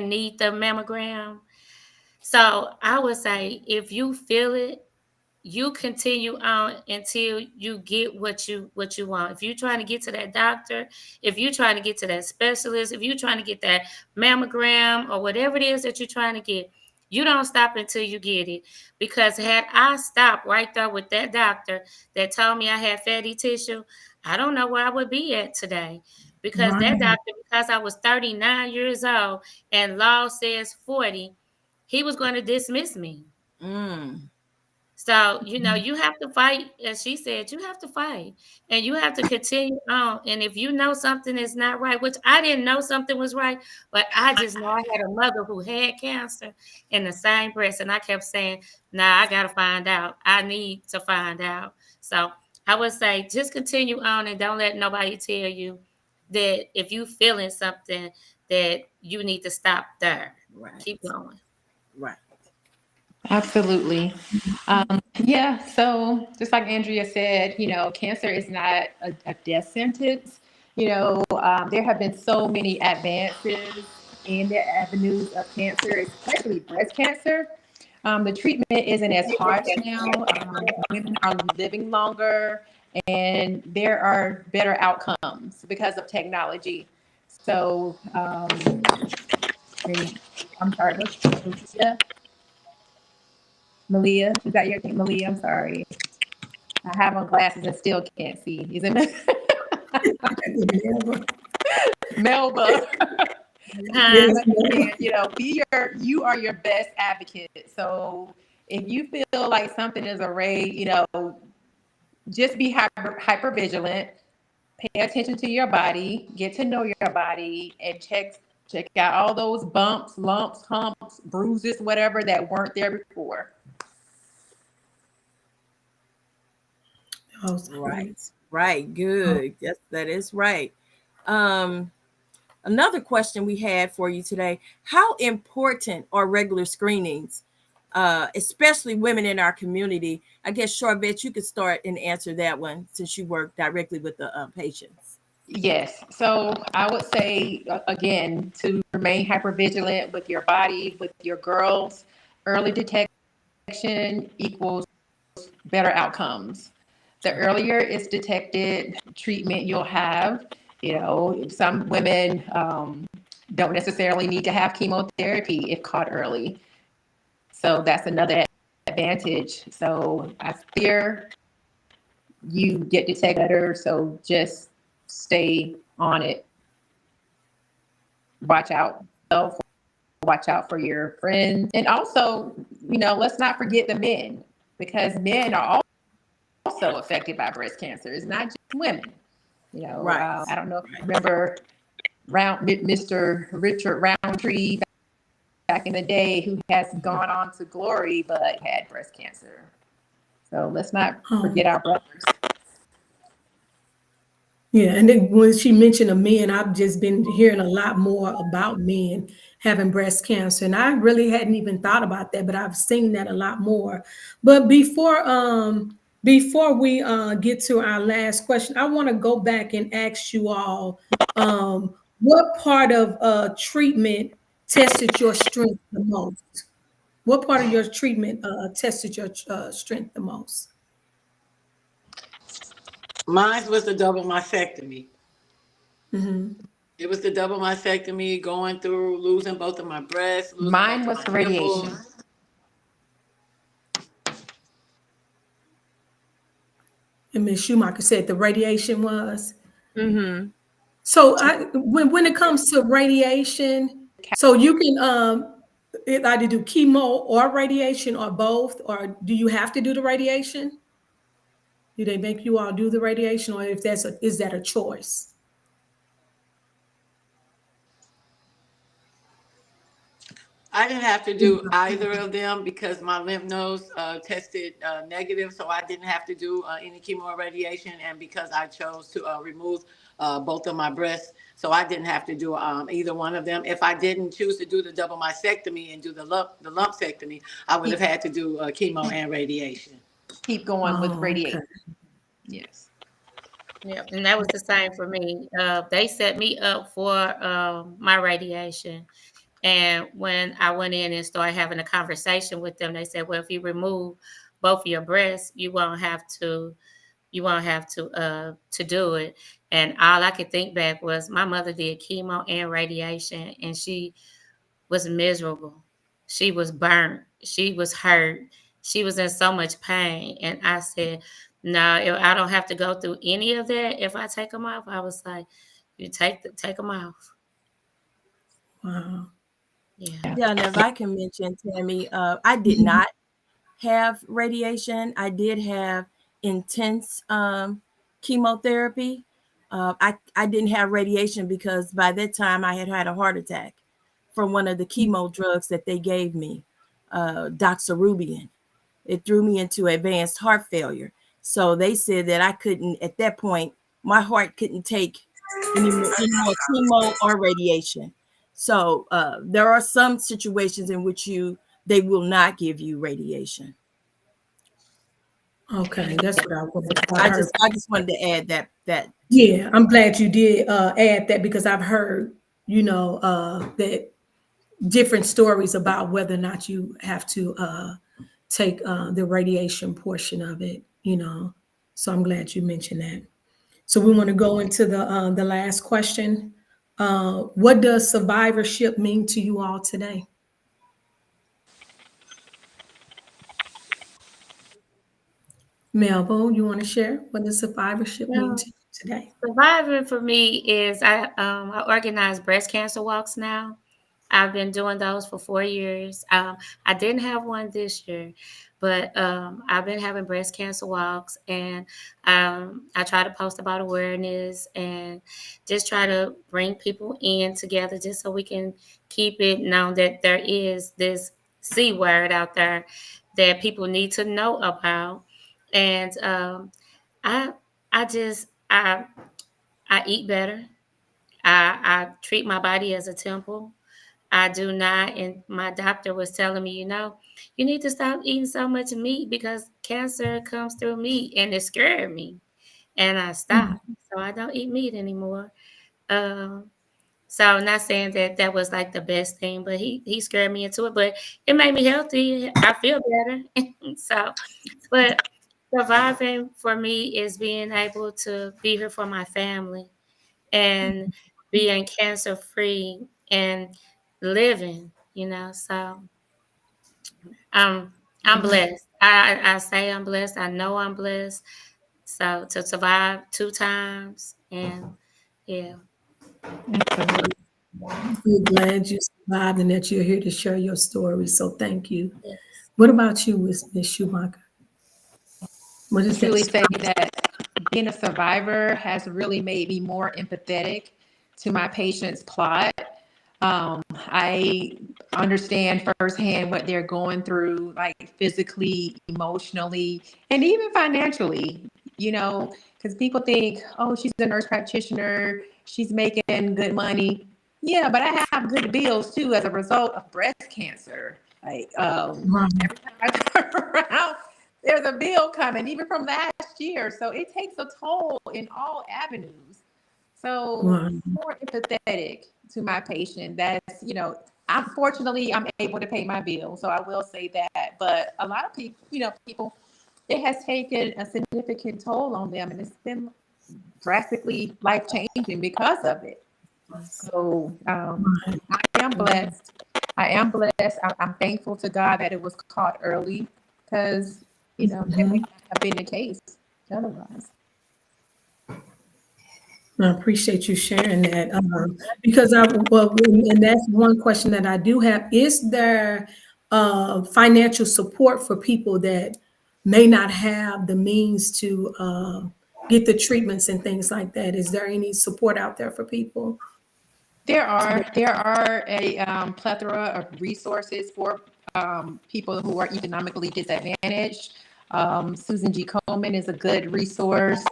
need the mammogram. So I would say if you feel it, you continue on until you get what you want. If you're trying to get to that doctor, if you're trying to get to that specialist, if you're trying to get that mammogram or whatever it is that you're trying to get, you don't stop until you get it. Because had I stopped right there with that doctor that told me I had fatty tissue, I don't know where I would be at today. Because Right. that doctor, because I was 39 years old and law says 40, he was going to dismiss me. Mm. So, you have to fight. As she said, you have to fight and you have to continue on. And if you know something is not right, which I didn't know something was right, but I just know I had a mother who had cancer in the same breast. And I kept saying, nah, I got to find out. I need to find out. So I would say just continue on and don't let nobody tell you that if you feeling something that you need to stop there. Right. Keep going. Right. Absolutely. Yeah, so just like Andrea said, cancer is not a death sentence. There have been so many advances in the avenues of cancer, especially breast cancer. The treatment isn't as harsh now. Women are living longer, and there are better outcomes because of technology. So, I'm sorry, Malia, is that your name, Malia? I'm sorry. I have on glasses and still can't see. Is it Melba? Yes, You are your best advocate. So if you feel like something is array, just be hyper vigilant. Pay attention to your body. Get to know your body and check out all those bumps, lumps, humps, bruises, whatever that weren't there before. Right. Right. Good. Yes, that is right. Another question we had for you today: how important are regular screenings, especially women in our community? I guess Charvette, you could start and answer that one since you work directly with the patients. Yes. So I would say, again, to remain hypervigilant with your body, with your girls. Early detection equals better outcomes. The earlier it's detected, treatment you'll have. Some women don't necessarily need to have chemotherapy if caught early. So that's another advantage. So I fear you get detected better. So just stay on it. Watch out for your friends. And also, let's not forget the men, because men are also affected by breast cancer. It's not just women. Right. I don't know if you remember Mr. Richard Roundtree back in the day, who has gone on to glory but had breast cancer. So let's not forget our brothers. Yeah, and then when she mentioned the men, I've just been hearing a lot more about men having breast cancer, and I really hadn't even thought about that, but I've seen that a lot more. But before we get to our last question, I want to go back and ask you all, what part of treatment tested your strength the most? What part of your treatment tested your strength the most? Mine was the double mastectomy. Mm-hmm. It was the double mastectomy, going through losing both of my breasts, losing Mine both was of my nipples. radiation. And Ms. Schumacher said the radiation was. Mm-hmm. So when it comes to radiation, so you can either do chemo or radiation or both, or do you have to do the radiation? Do they make you all do the radiation, or if is that a choice? I didn't have to do either of them because my lymph nodes tested negative, so I didn't have to do any chemo or radiation, and because I chose to remove both of my breasts, so I didn't have to do either one of them. If I didn't choose to do the double mastectomy and do the lumpectomy, I would have had to do chemo and radiation. Keep going with Oh, radiation. okay. Yes. Yeah, and that was the same for me. They set me up for my radiation, And when I went in and started having a conversation with them, they said, well, if you remove both of your breasts, you won't have to do it. And all I could think back was my mother did chemo and radiation, and she was miserable. She was burnt. She was hurt. She was in so much pain. And I said, no, I don't have to go through any of that if I take them off. I was like, you take them off. Wow. Yeah. Yeah, and if I can mention, Tammy, I did not have radiation. I did have intense chemotherapy. I didn't have radiation because by that time I had a heart attack from one of the chemo drugs that they gave me, doxorubicin. It threw me into advanced heart failure. So they said that I couldn't, at that point, my heart couldn't take any more chemo or radiation. So there are some situations in which they will not give you radiation. Okay, that's what I wanted. I just wanted to add that. Yeah, I'm glad you did add that, because I've heard, that different stories about whether or not you have to take the radiation portion of it, So I'm glad you mentioned that. So we want to go into the last question. What does survivorship mean to you all today? Melville, you want to share what does survivorship mean to you today? Surviving for me is I organize breast cancer walks now. I've been doing those for 4 years. I didn't have one this year, but I've been having breast cancer walks, and I try to post about awareness and just try to bring people in together just so we can keep it known that there is this C word out there that people need to know about. And I I just I eat better. I treat my body as a temple. I do not, and my doctor was telling me, you need to stop eating so much meat because cancer comes through meat, and it scared me. And I stopped. So I don't eat meat anymore. Um, so I'm not saying that that was like the best thing, but he scared me into it. But it made me healthy. I feel better. So, but surviving for me is being able to be here for my family and being cancer free and living. So I'm blessed. I say I'm blessed. I know I'm blessed. So to survive 2 times, and yeah. We're glad you survived and that you're here to share your story. So thank you. Yes. What about you, Ms. Schumacher? What is Truly that? say that being a survivor has really made me more empathetic to my patient's plot. I understand firsthand what they're going through, like physically, emotionally, and even financially, because people think, oh, she's a nurse practitioner, she's making good money. Yeah, but I have good bills too as a result of breast cancer. Like every time I turn around, there's a bill coming, even from last year. So it takes a toll in all avenues. So more empathetic to my patient. That's, unfortunately, I'm able to pay my bill. So I will say that. But a lot of people, it has taken a significant toll on them, and it's been drastically life-changing because of it. So I am blessed. I'm thankful to God that it was caught early, because, that may not have been the case otherwise. I appreciate you sharing that, because and that's one question that I do have. Is there financial support for people that may not have the means to get the treatments and things like that? Is there any support out there for people? There are a plethora of resources for people who are economically disadvantaged. Susan G. Komen is a good resource.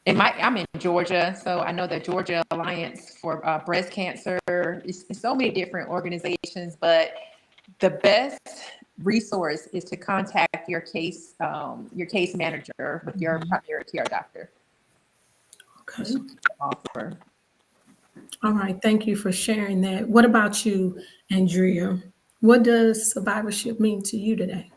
I'm in Georgia, so I know the Georgia Alliance for Breast Cancer. It's so many different organizations, but the best resource is to contact your case manager with your primary care doctor. Okay. Offer. All right, thank you for sharing that. What about you, Andrea? What does survivorship mean to you today?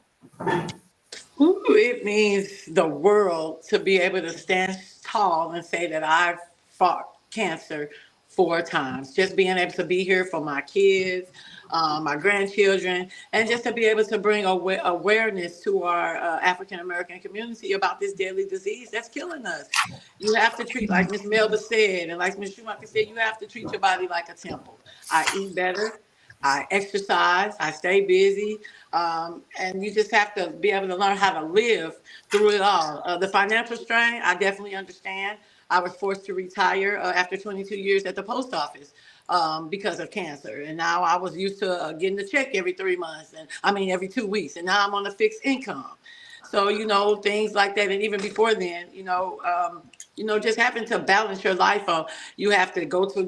Ooh, it means the world to be able to stand tall and say that I've fought cancer 4 times. Just being able to be here for my kids, my grandchildren, and just to be able to bring awareness to our African American community about this deadly disease that's killing us. You have to treat, like Miss Melba said, and like Miss Schumacher said, you have to treat your body like a temple. I eat better. I exercise, I stay busy, and you just have to be able to learn how to live through it all. The financial strain, I definitely understand. I was forced to retire after 22 years at the post office because of cancer, and now I was used to getting the check every 3 months, and I mean every 2 weeks, and now I'm on a fixed income. So things like that, and even before then, just having to balance your life. You have to go to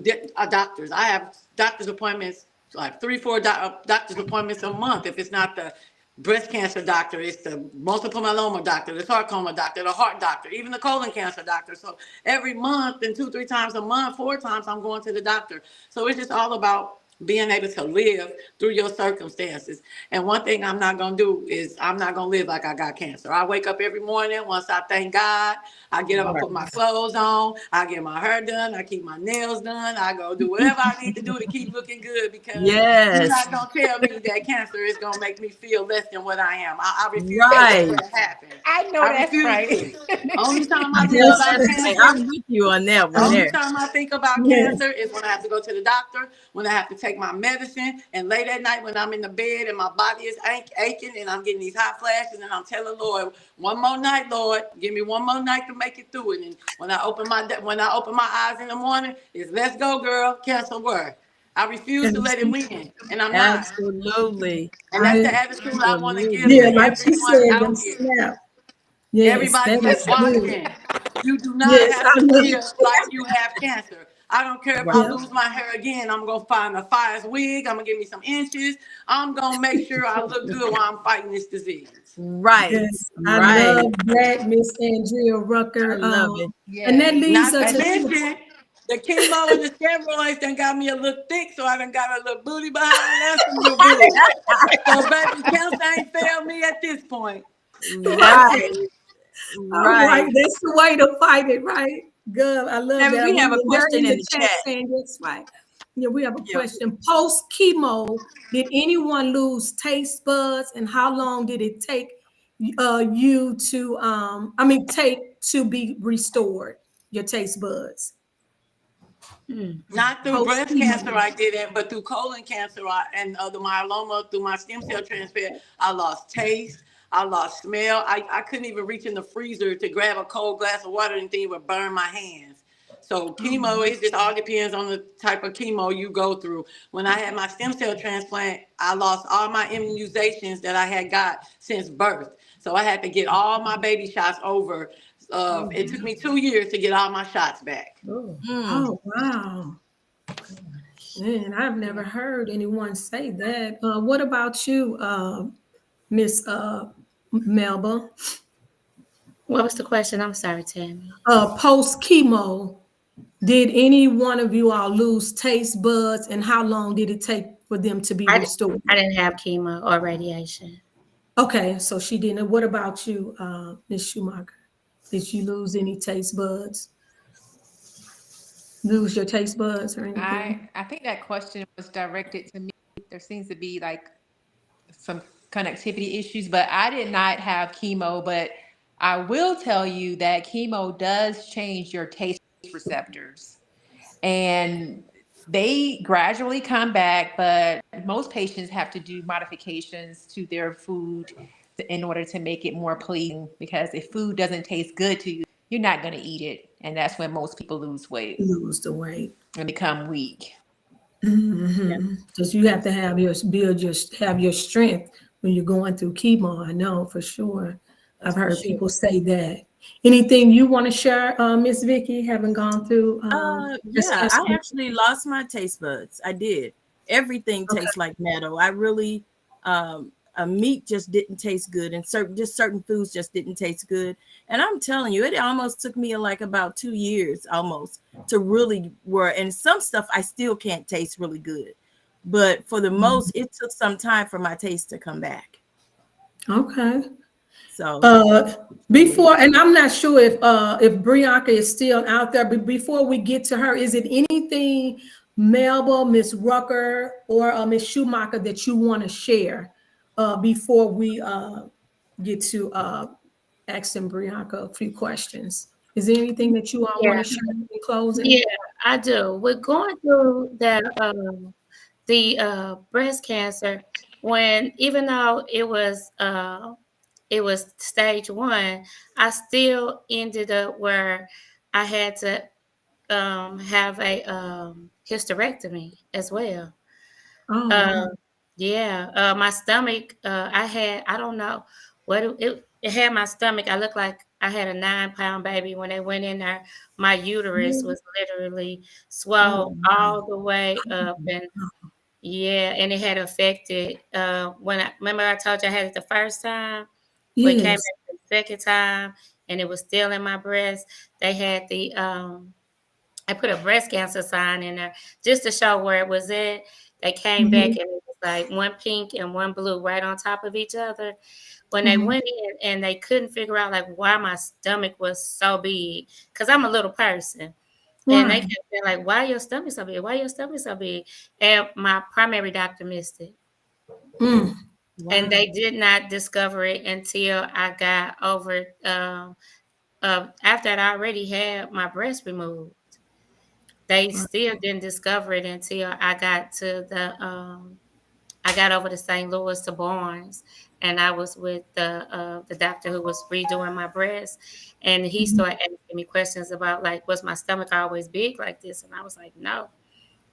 doctors. I have doctor's appointments like 3, 4 doctor's appointments a month. If it's not the breast cancer doctor, it's the multiple myeloma doctor, the sarcoma doctor, the heart doctor, even the colon cancer doctor. So every month and 2, 3 times a month, 4 times, I'm going to the doctor. So it's just all about being able to live through your circumstances. And one thing I'm not going to do is I'm not going to live like I got cancer. I wake up every morning. Once I thank God, I get up, I put my clothes on, I get my hair done, I keep my nails done, I go do whatever I need to do to keep looking good, because you're Yes. not going to tell me that cancer is going to make me feel less than what I am. I refuse Right. to let that happen. I know I that's refuse right. to. Only time I think Yes, about Hey, cancer, I'm with you on that one only there. time I think about yes. cancer is when I have to go to the doctor, when I have to take my medicine, and late at night when I'm in the bed and my body is aching and I'm getting these hot flashes, and I'm telling Lord, one more night, Lord, give me one more night to make it through it. And when I open my eyes in the morning, it's let's go, girl, cancer where? I refuse to let it win, and I'm not. Absolutely. And that's the I, attitude I want to give yeah, Absolutely. to like she everyone said, them out here. snap. Yes, Everybody that that's is good. watching, you do not Yes, have I to love live like you have cancer. I don't care if I yeah. lose my hair again. I'm gonna find a fire wig. I'm gonna give me some inches. I'm gonna make sure I look good while I'm fighting this disease. Right. Yes, I Right. love that, Miss Andrea I Rucker. love it. And that Yes. leads Not us to to mention the chemo and the steroids done got me a little thick, so I done got a little booty behind and some little boobs. So baby, cancer ain't failed me at this point. right. Right. All right, Right. that's the way to fight it, right? Good. I love Now, that. we have a They're question in in the the chat chat. saying that's right. Yeah, we have a Yeah. question. Post chemo, did anyone lose taste buds, and how long did it take you to take to be restored your taste buds? Not through Post breast cancer, chemo. I didn't, but through colon cancer and the myeloma, through my stem cell transplant, I lost taste. I lost smell. I couldn't even reach in the freezer to grab a cold glass of water, and anything it would burn my hands. So chemo, it just all depends on the type of chemo you go through. When I had my stem cell transplant, I lost all my immunizations that I had got since birth. So I had to get all my baby shots over. It took me 2 years to get all my shots back. Mm. Oh wow. Man, I've never heard anyone say that. What about you, Miss Melba? What was the question? I'm sorry, Tammy. Post chemo, did any one of you all lose taste buds, and how long did it take for them to be I, restored? I didn't have chemo or radiation. Okay, so she didn't. What about you, Miss Schumacher? Did you lose any taste buds? Lose your taste buds or anything? I think that question was directed to me. There seems to be like some connectivity issues, but I did not have chemo. But I will tell you that chemo does change your taste receptors, and they gradually come back, but most patients have to do modifications to their food in order to make it more pleasing, because if food doesn't taste good to you, you're not going to eat it. And that's when most people lose weight Lose the weight. and become weak. Because you have to have your strength when you're going through chemo. I know for sure. I've For heard sure. people say that. Anything you want to share, Miss Vicky, having gone through breast Yeah, cancer? I actually lost my taste buds. I did. Everything Okay. tastes like metal. I really meat just didn't taste good, and certain foods just didn't taste good. And I'm telling you, it almost took me like about 2 years almost to really and some stuff I still can't taste really good. But for the most, it took some time for my taste to come back. Okay. So Before, and I'm not sure if Brianka is still out there, but before we get to her, is it anything, Melba, Miss Rucker, or Miss Schumacher that you want to share before we get to asking Brianka a few questions? Is there anything that you all want to share in closing? Yeah, I do. We're going through that the breast cancer, when even though it was stage 1, I still ended up where I had to have a hysterectomy as well. Oh, Uh, yeah, my stomach, I don't know what it had my stomach. I looked like I had a 9-pound baby when they went in there. My uterus was literally swelled all the way up, and yeah, and it had affected when I remember I told you I had it the first time. We came yes. back the second time, and it was still in my breast. They had the I put a breast cancer sign in there just to show where it was at. They came back and it was like one pink and one blue right on top of each other. When they went in and they couldn't figure out like why my stomach was so big, because I'm a little person. And they Right. kept saying like, why your stomach so big? Why your stomach so big? And my primary doctor missed it. Mm. And they did not discover it until I got over after I already had my breast removed. They still didn't discover it until I got to I got over to St. Louis to Barnes, and I was with the doctor who was redoing my breast, and he started asking me questions about like, was my stomach always big like this? And I was like, no.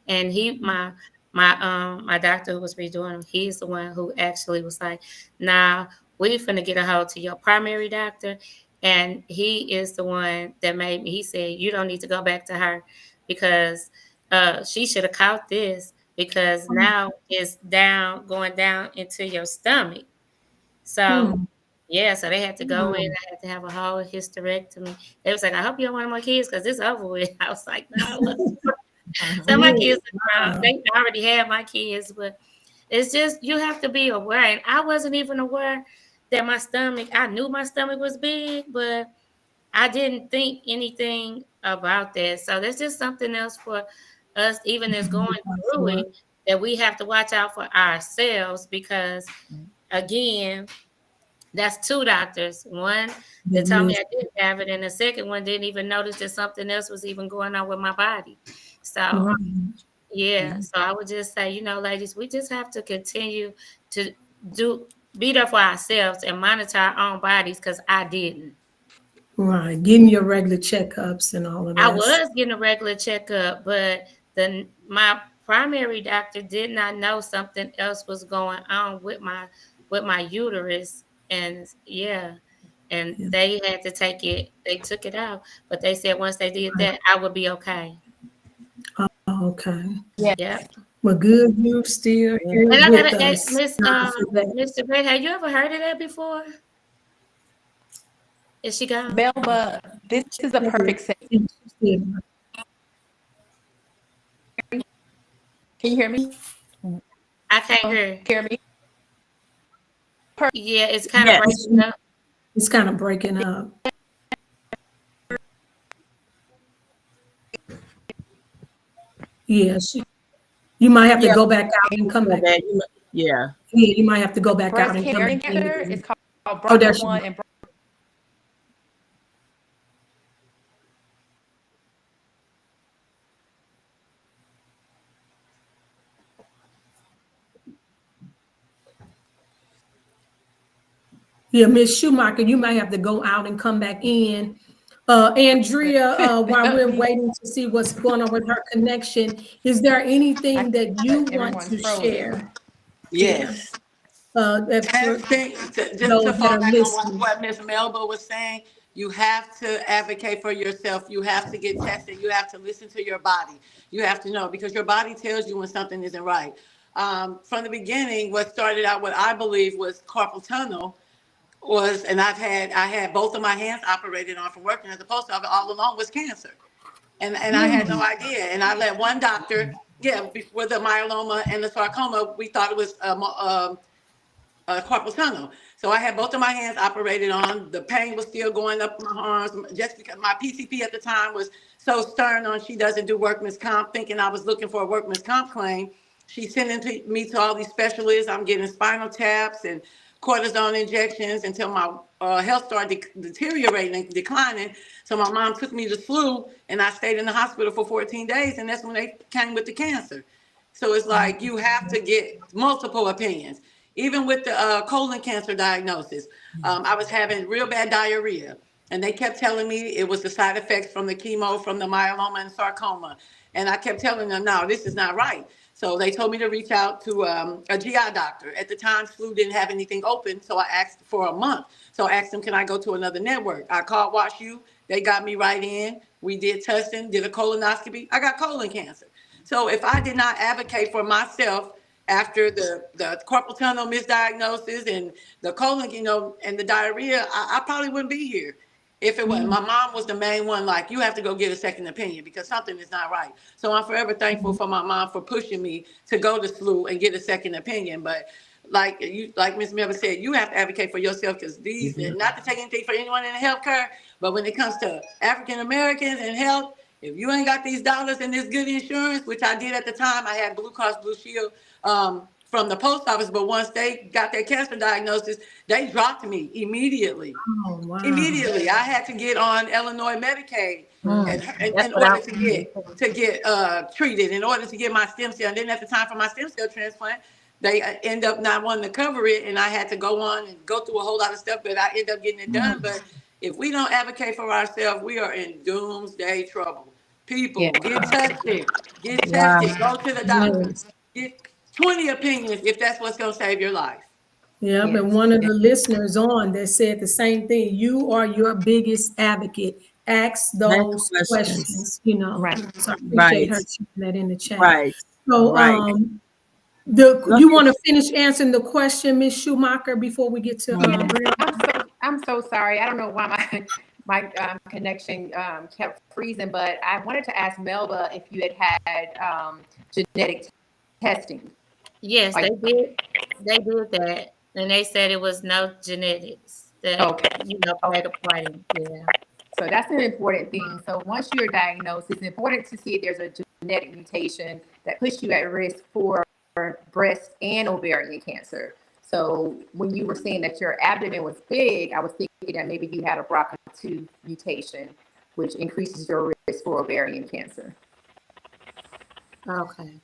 And my doctor who was redoing him, he's the one who actually was like, nah, we finna get a hold to your primary doctor. And he is the one that made me, he said, you don't need to go back to her because she should have caught this, because now it's going down into your stomach. So Mm. yeah, so they had to go in. I had to have a whole hysterectomy. They was like, I hope you don't want more kids because it's over with. I was like, no, look. So my kids, they already had my kids, but it's just you have to be aware. And I wasn't even aware that my stomach. I knew my stomach was big, but I didn't think anything about that. So that's just something else for us, even as going through it, that we have to watch out for ourselves because, again, that's 2 doctors. One that told me I didn't have it, and the second one didn't even notice that something else was even going on with my body. So, yeah. So I would just say, ladies, we just have to continue to be there for ourselves and monitor our own bodies because I didn't. Right. Getting your regular checkups and all of I that. was getting a regular checkup, but my primary doctor did not know something else was going on with my uterus, and yeah, and they had to take it. They took it out, but they said once they did that, I would be okay. Okay. Yeah. Well, good, you still here And I with gotta ask us. Mr. Brett, have you ever heard of that before? Is she gone? Melba, this is a perfect setting. Can you hear me? I can't hear. Hear me? Yeah, it's kind of breaking up. It's kind of breaking up. Yeah, you might have to go back out and come back. Yeah. Yeah, you might have to go back out Breast and come back cancer in. is called Oh, there BRCA1 and Yeah, Miss Schumacher, you might have to go out and come back in. Andrea, while we're waiting to see what's going on with her connection, is there anything that you want to share? Yes. For Just those to that fall are back on listening. what Ms. Melba was saying, you have to advocate for yourself. You have to get tested. You have to listen to your body. You have to know because your body tells you when something isn't right. From the beginning, what started out what I believe was carpal tunnel and I had both of my hands operated on from working at the post office all along was cancer. And I had no idea. And I let one doctor, with the myeloma and the sarcoma, we thought it was carpal tunnel. So I had both of my hands operated on. The pain was still going up my arms just because my PCP at the time was so stern on she doesn't do workman's comp, thinking I was looking for a workman's comp claim. She's sending me to all these specialists. I'm getting spinal taps and cortisone injections until my health started deteriorating and declining. So my mom took me to SLU, and I stayed in the hospital for 14 days, and that's when they came with the cancer. So it's like you have to get multiple opinions. Even with the colon cancer diagnosis, I was having real bad diarrhea, and they kept telling me it was the side effects from the chemo, from the myeloma and sarcoma. And I kept telling them, no, this is not right. So they told me to reach out to a GI doctor. At the time, SLU didn't have anything open, so I asked for a month. So I asked them, can I go to another network? I called WashU. They got me right in. We did testing, did a colonoscopy. I got colon cancer. So if I did not advocate for myself after the carpal tunnel misdiagnosis and the colon, and the diarrhea, I probably wouldn't be here. If it wasn't, my mom was the main one, like, you have to go get a second opinion because something is not right. So I'm forever thankful for my mom for pushing me to go to SLU and get a second opinion. But like Ms. Melba said, you have to advocate for yourself because these, not to take anything for anyone in healthcare, but when it comes to African Americans and health, if you ain't got these dollars and this good insurance, which I did at the time, I had Blue Cross Blue Shield from the post office, but once they got their cancer diagnosis, they dropped me immediately. Oh, wow. Immediately, I had to get on Illinois Medicaid in order to get treated, in order to get my stem cell. And then at the time for my stem cell transplant, they end up not wanting to cover it, and I had to go on and go through a whole lot of stuff, but I end up getting it done. But if we don't advocate for ourselves, we are in doomsday trouble. People, get tested, go to the doctor, get 20 opinions if that's what's going to save your life. Yeah, but one of the listeners on that said the same thing. You are your biggest advocate. Ask those questions, Right. So I appreciate her sharing that in the chat. Right. So you want to finish answering the question, Ms. Schumacher, before we get to I'm so sorry. I don't know why my connection kept freezing, but I wanted to ask Melba if you had genetic testing. Yes, they did. They did that, and they said it was no genetics that played a part in. Yeah. So that's an important thing. So once you're diagnosed, it's important to see if there's a genetic mutation that puts you at risk for breast and ovarian cancer. So when you were saying that your abdomen was big, I was thinking that maybe you had a BRCA2 mutation, which increases your risk for ovarian cancer. Okay.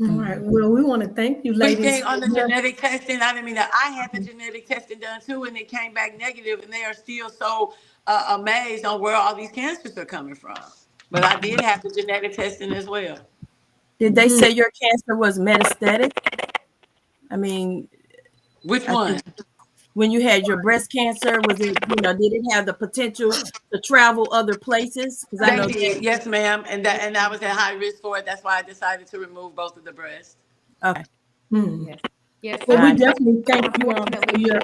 All right. Well, we want to thank you, ladies. On the genetic testing, I mean, I had the genetic testing done too, and it came back negative, and they are still so amazed on where all these cancers are coming from. But I did have the genetic testing as well. Did they say your cancer was metastatic? I mean, which one? When you had your breast cancer, was it, did it have the potential to travel other places? Because I know did. Yes, ma'am. And I was at high risk for it. That's why I decided to remove both of the breasts. Okay. Yes. Well, we definitely thank you all for your.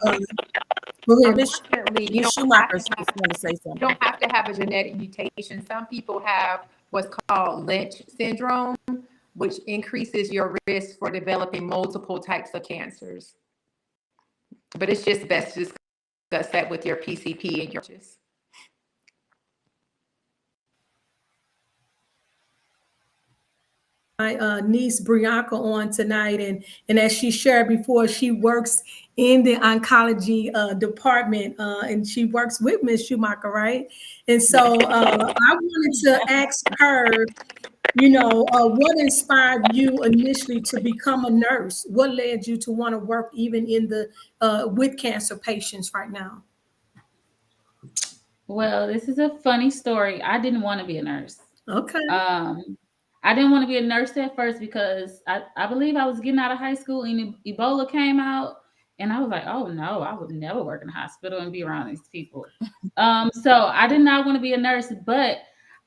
Go ahead. You don't have to have a genetic mutation. Some people have what's called Lynch syndrome, which increases your risk for developing multiple types of cancers. But it's just best to discuss that with your PCP and your just. My niece Brianka on tonight, and as she shared before, she works in the oncology department, and she works with Ms. Schumacher, right? And so I wanted to ask her, what inspired you initially to become a nurse? What led you to want to work even in the with cancer patients right now? Well, this is a funny story. I didn't want to be a nurse. Okay. I didn't want to be a nurse at first because I believe I was getting out of high school and Ebola came out. And I was like, oh no, I would never work in a hospital and be around these people. So I did not want to be a nurse, but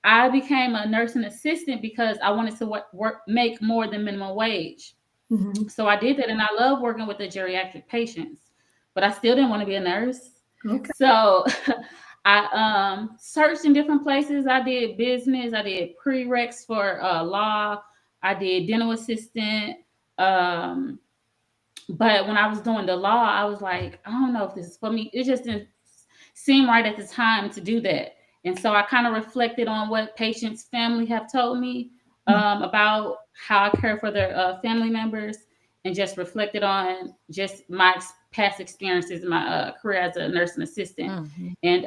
I became a nursing assistant because I wanted to make more than minimum wage. Mhm. So I did that, and I love working with the geriatric patients, but I still didn't want to be a nurse. Okay. So I searched in different places. I did business, I did prereqs for law, I did dental assistant. Um, but when I was doing the law, I was like, I don't know if this is for me. It just didn't seem right at the time to do that. And so I kind of reflected on what patients' family have told me about how I care for their family members, and just reflected on just my past experiences in my career as a nursing assistant. Mhm. And,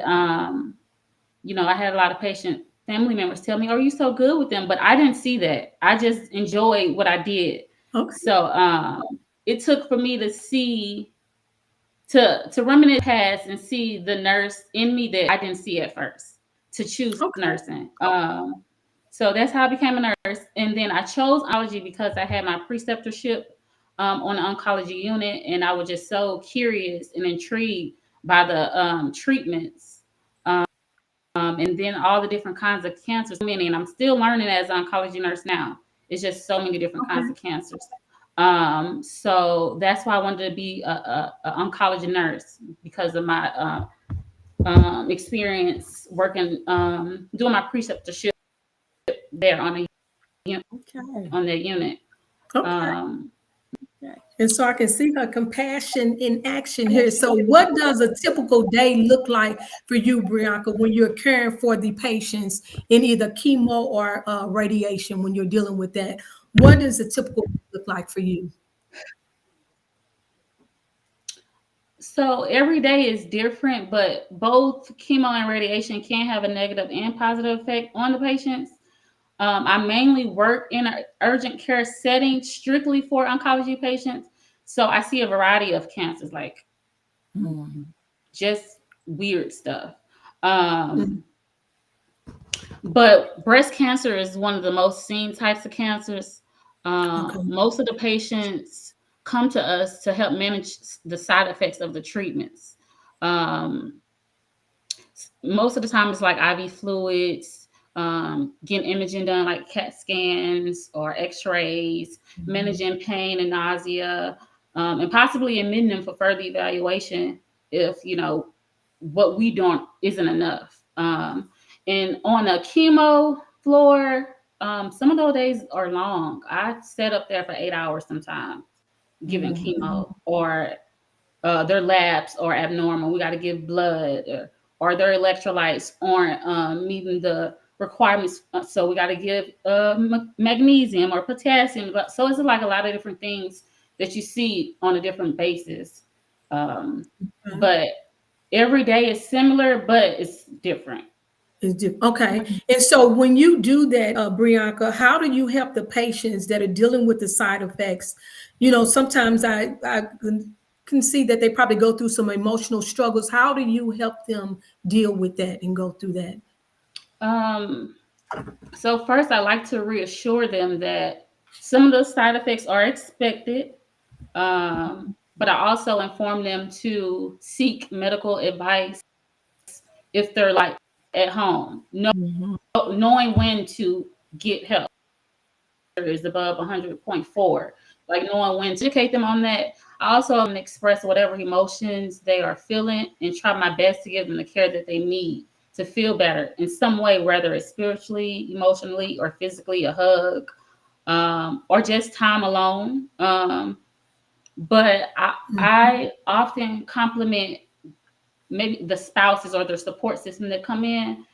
I had a lot of patient family members tell me, "Oh, you're so good with them." But I didn't see that. I just enjoyed what I did. Okay. So it took for me to see to reminisce past and see the nurse in me that I didn't see at first, to choose Okay. nursing. So that's how I became a nurse. And then I chose oncology because I had my preceptorship on the oncology unit, and I was just so curious and intrigued by the treatments. And then all the different kinds of cancers, many, and I'm still learning as an oncology nurse now. It's just so many different kinds of cancers. So that's why I wanted to be a oncology nurse, because of my experience working, doing my preceptorship there on Okay. that unit. Okay. Um, And so I can see her compassion in action here. So, what does a typical day look like for you, Brianka, when you're caring for the patients in either chemo or radiation? When you're dealing with that, what does a typical day look like for you? so every day is different, but both chemo and radiation can have a negative and positive effect on the patients. I mainly work in an urgent care setting strictly for oncology patients. So I see a variety of cancers, like Mhm. just weird stuff. Mm. But breast cancer is one of the most seen types of cancers. Okay. Most of the patients come to us to help manage the side effects of the treatments. Um, Most of the time, it's like IV fluids, getting imaging done like CAT scans or X-rays, managing pain and nausea, and possibly admitting them for further evaluation if what we don't isn't enough. And on a chemo floor, some of those days are long. I sat up there for 8 hours sometimes giving Mhm. chemo, or their labs are abnormal. We got to give blood, or their electrolytes aren't meeting the requirements. So we got to give magnesium or potassium. So it's like a lot of different things that you see on a different basis. But every day is similar, but it's different. Okay. And so when you do that, Brianka, how do you help the patients that are dealing with the side effects? Sometimes I can see that they probably go through some emotional struggles. How do you help them deal with that and go through that? Um, so first, I like to reassure them that some of the side effects are expected. But I also inform them to seek medical advice if they're like at home, Mhm. knowing when to get help is above 100.4, like knowing when to educate them on that. I also express whatever emotions they are feeling and try my best to give them the care that they need to feel better in some way, whether it's spiritually, emotionally, or physically, a hug, or just time alone. But I often compliment maybe the spouses or their support system that come in.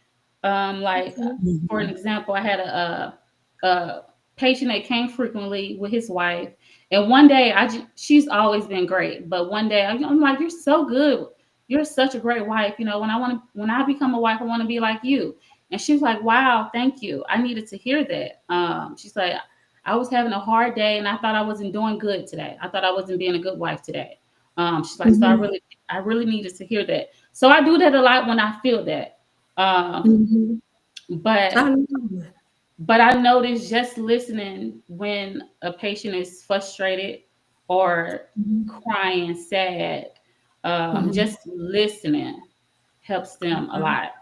Like for an Mhm. example, I had a patient that came frequently with his wife, and one day she's always been great, but one day I'm like, "You're so good. You're such a great wife. When I become a wife, I want to be like you." And she's like, "Wow, thank you. I needed to hear that." She's like, "I was having a hard day, and I thought I wasn't doing good today. I thought I wasn't being a good wife today." She's like, "So Mhm. I really needed to hear that." So I do that a lot when I feel that. Mhm. I But love it. but I notice just listening when a patient is frustrated or Mhm. crying sad, Mhm. just listening helps them a Okay. lot.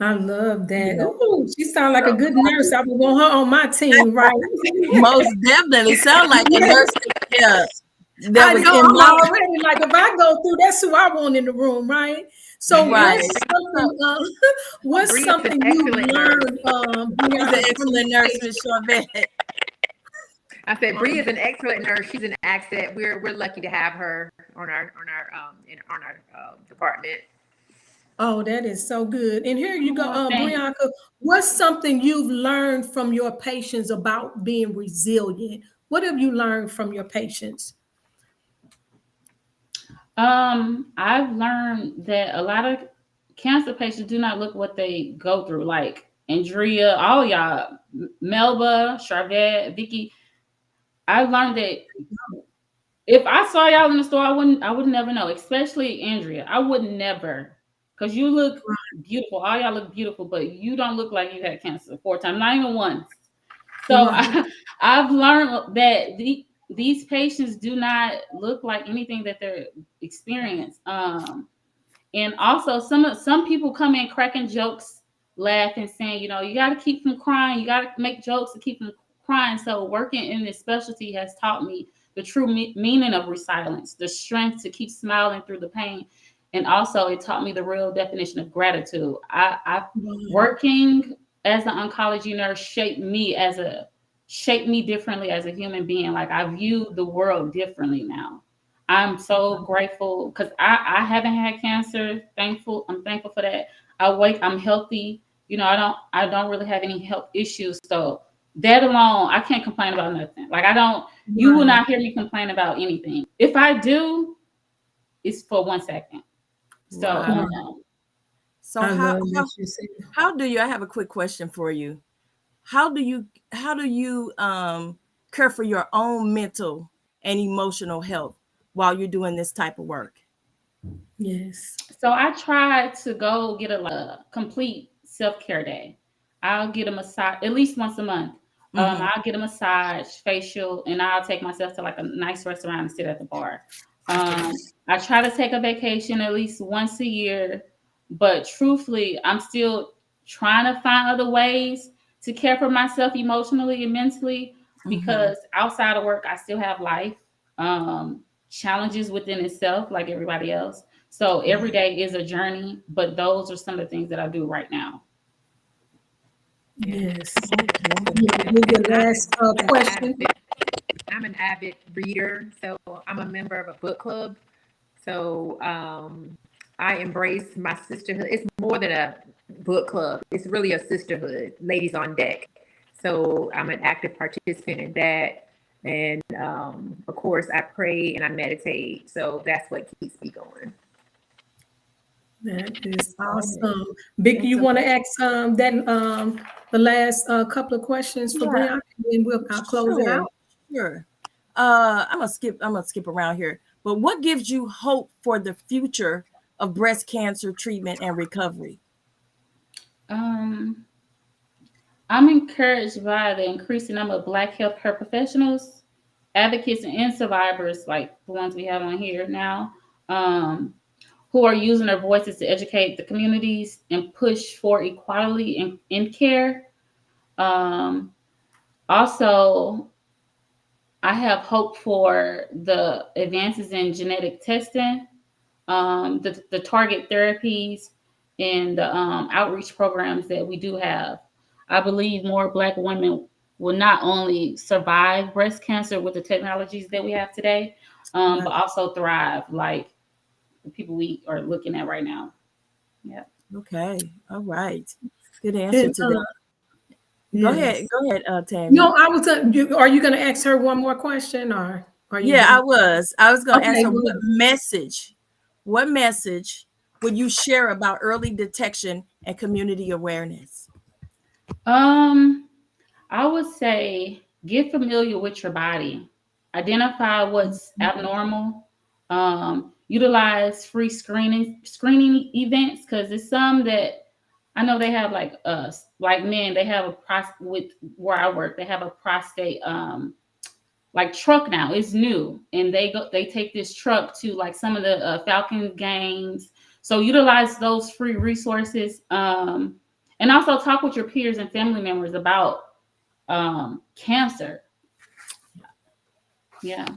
I love that. Yeah. Oh, she sounds like a good nurse. I would want her on my team, right? Most definitely. Sound like a nurse. Yeah. That I was know in I'm my already like, if I go through, that's who I want in the room, right? So right. what's Bree is an something you excellent nurse. learned She's an Bianca, from excellent your nurse, Miss Charvette. I said Bree is an excellent nurse. She's an asset. We're lucky to have her on our department. Oh, that is so good. And here you go, Oh, thanks. Bianca. What's something you've learned from your patients about being resilient? What have you learned from your patients? I've learned that a lot of cancer patients do not look what they go through. Like Andrea, all y'all, Melba, Charvette, Vicky. I learned that if I saw y'all in the store, I would never know. Especially Andrea, I would never, because you look beautiful. All y'all look beautiful, but you don't look like you had cancer 4 times, not even once. So I've learned that these patients do not look like anything that they're experiencing. And also some people come in cracking jokes, laughing, saying, you know, you got to keep from crying. You got to make jokes to keep from crying. So working in this specialty has taught me the true meaning of resilience, the strength to keep smiling through the pain. And also it taught me the real definition of gratitude. Working as an oncology nurse shaped me differently as a human being. Like I view the world differently now. I'm so grateful because I haven't had cancer. I'm thankful for that. I'm healthy. You know, I don't really have any health issues. So that alone, I can't complain about nothing. Like you will not hear me complain about anything. If I do, it's for 1 second. So So how do you, I have a quick question for you. How do you care for your own mental and emotional health while you're doing this type of work? Yes. So I try to go get a complete self-care day. I'll get a massage at least once a month. I'll get a massage, facial, and I'll take myself to like a nice restaurant and sit at the bar. I try to take a vacation at least once a year, but truthfully, I'm still trying to find other ways to care for myself emotionally and mentally because outside of work, I still have life, challenges within itself like everybody else. So every day is a journey, but those are some of the things that I do right now. Yes. The last question. I'm an avid reader, so I'm a member of a book club. So I embrace my sisterhood. It's more than a book club. It's really a sisterhood, ladies on deck. So I'm an active participant in that. And of course, I pray and I meditate. So that's what keeps me going. That is awesome. Vicky, you want to ask the last couple of questions for Bianca, and I'll close it out. Sure. I'm gonna skip around here. But what gives you hope for the future of breast cancer treatment and recovery? I'm encouraged by the increasing number of Black healthcare professionals, advocates, and survivors like the ones we have on here now, who are using their voices to educate the communities and push for equality in care. Also, I have hope for the advances in genetic testing, the target therapies, and the outreach programs that we do have. I believe more Black women will not only survive breast cancer with the technologies that we have today, but also thrive like the people we are looking at right now. Yeah. Okay. All right. Good answer to that. Go ahead, Tammy. No, I was. Are you going to ask her one more question, or are you? Yeah, I was going to ask her what message would you share about early detection and community awareness? I would say get familiar with your body, identify what's abnormal, utilize free screening events because it's some that I know they have like men, they have with where I work, they have a prostate like truck now. It's new, and they take this truck to like some of the Falcon games. So utilize those free resources. and also talk with your peers and family members about cancer. Yeah.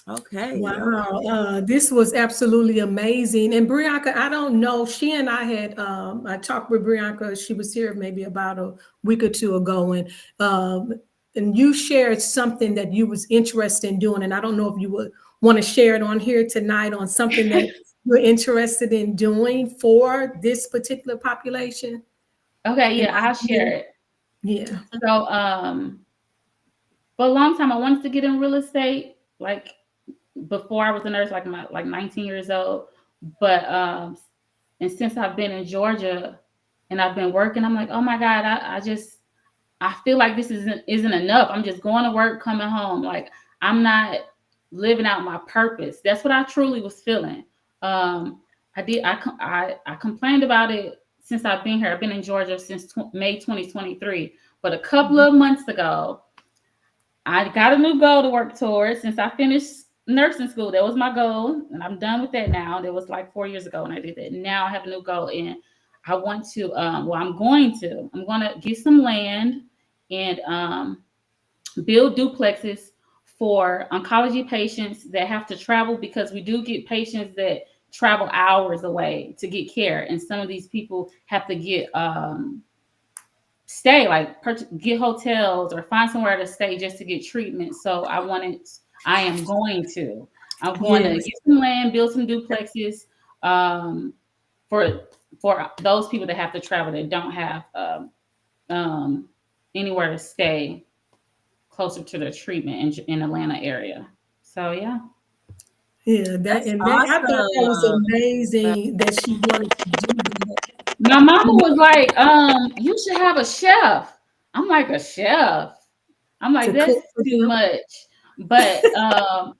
Okay. Wow, this was absolutely amazing. And Brianka, I don't know, she and I had, I talked with Brianka, she was here maybe about a week or two ago, and you shared something that you was interested in doing. And I don't know if you would want to share it on here tonight on something that you're interested in doing for this particular population. Okay, yeah, I'll share it. Yeah. So, for a long time, I wanted to get in real estate, like before I was a nurse, like 19 years old. But and since I've been in Georgia and I've been working, I'm like, oh my God, I feel like this isn't enough. I'm just going to work, coming home. Like I'm not living out my purpose. That's what I truly was feeling. I complained about it since I've been here. I've been in Georgia since May 2023. But a couple of months ago, I got a new goal to work towards since I finished nursing school. That was my goal, and I'm done with that now. That was like 4 years ago when I did that. Now I have a new goal, and I want to. I'm going to get some land and build duplexes for oncology patients that have to travel, because we do get patients that travel hours away to get care, and some of these people have to get stay, like get hotels or find somewhere to stay just to get treatment. So I'm going to get some land, build some duplexes for those people that have to travel, that don't have anywhere to stay closer to their treatment in Atlanta area. So yeah. Yeah, awesome. I thought that was amazing that she wanted to do that. My mama was like, you should have a chef. I'm like, a chef? I'm like, that's too much. But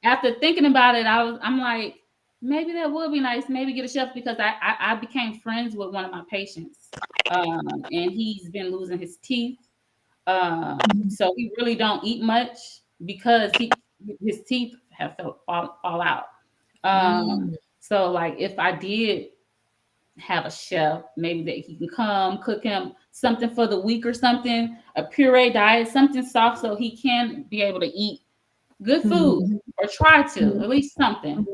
after thinking about it, I'm like, maybe that would be nice. Maybe get a chef, because I became friends with one of my patients, and he's been losing his teeth. So he really don't eat much because his teeth have fall out. So like if I did have a chef, maybe that he can come cook him something for the week or something, a puree diet, something soft, so he can be able to eat good food or try to at least something.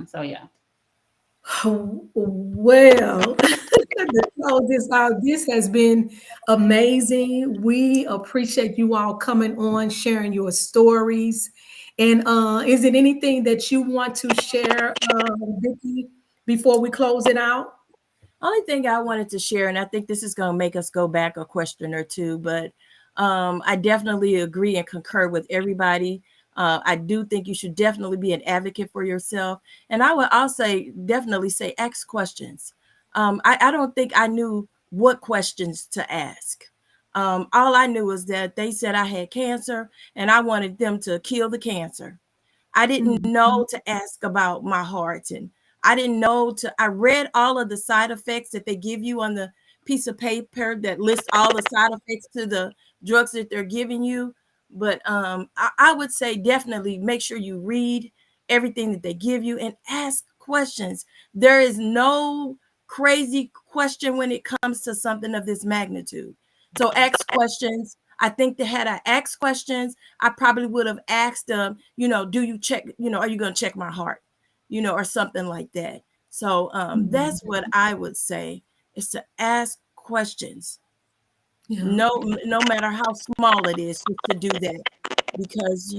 So yeah. Well, to close this out, this has been amazing. We appreciate you all coming on, sharing your stories. And is it anything that you want to share, Vicki, before we close it out? Only thing I wanted to share, and I think this is going to make us go back a question or two, but I definitely agree and concur with everybody. I do think you should definitely be an advocate for yourself. And I'll definitely say, ask questions. I don't think I knew what questions to ask. All I knew was that they said I had cancer and I wanted them to kill the cancer. I didn't know to ask about my heart, and I didn't know I read all of the side effects that they give you on the piece of paper that lists all the side effects to the drugs that they're giving you. But I would say definitely make sure you read everything that they give you and ask questions. There is no crazy question when it comes to something of this magnitude. So ask questions. I think that had I asked questions, I probably would have asked them, do you check, are you going to check my heart, or something like that. So that's what I would say, is to ask questions. Yeah. No matter how small it is, just to do that, because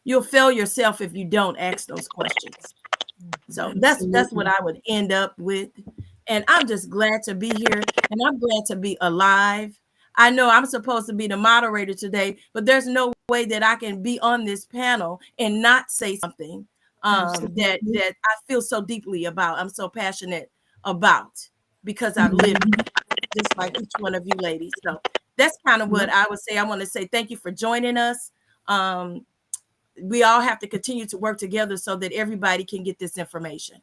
you'll fail yourself if you don't ask those questions. So that's what I would end up with. And I'm just glad to be here, and I'm glad to be alive. I know I'm supposed to be the moderator today, but there's no way that I can be on this panel and not say something that I feel so deeply about. I'm so passionate about, because I've lived just like each one of you ladies. So that's kind of what I would say. I want to say thank you for joining us. We all have to continue to work together so that everybody can get this information.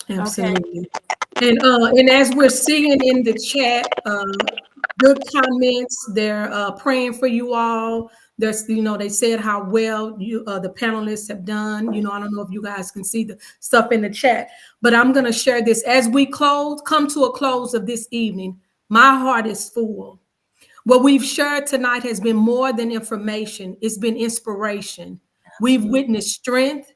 Absolutely. Okay. And as we're seeing in the chat, good comments. They're praying for you all. There's, they said how well the panelists have done. I don't know if you guys can see the stuff in the chat, but I'm going to share this as we come to a close of this evening. My heart is full. What we've shared tonight has been more than information. It's been inspiration. We've witnessed strength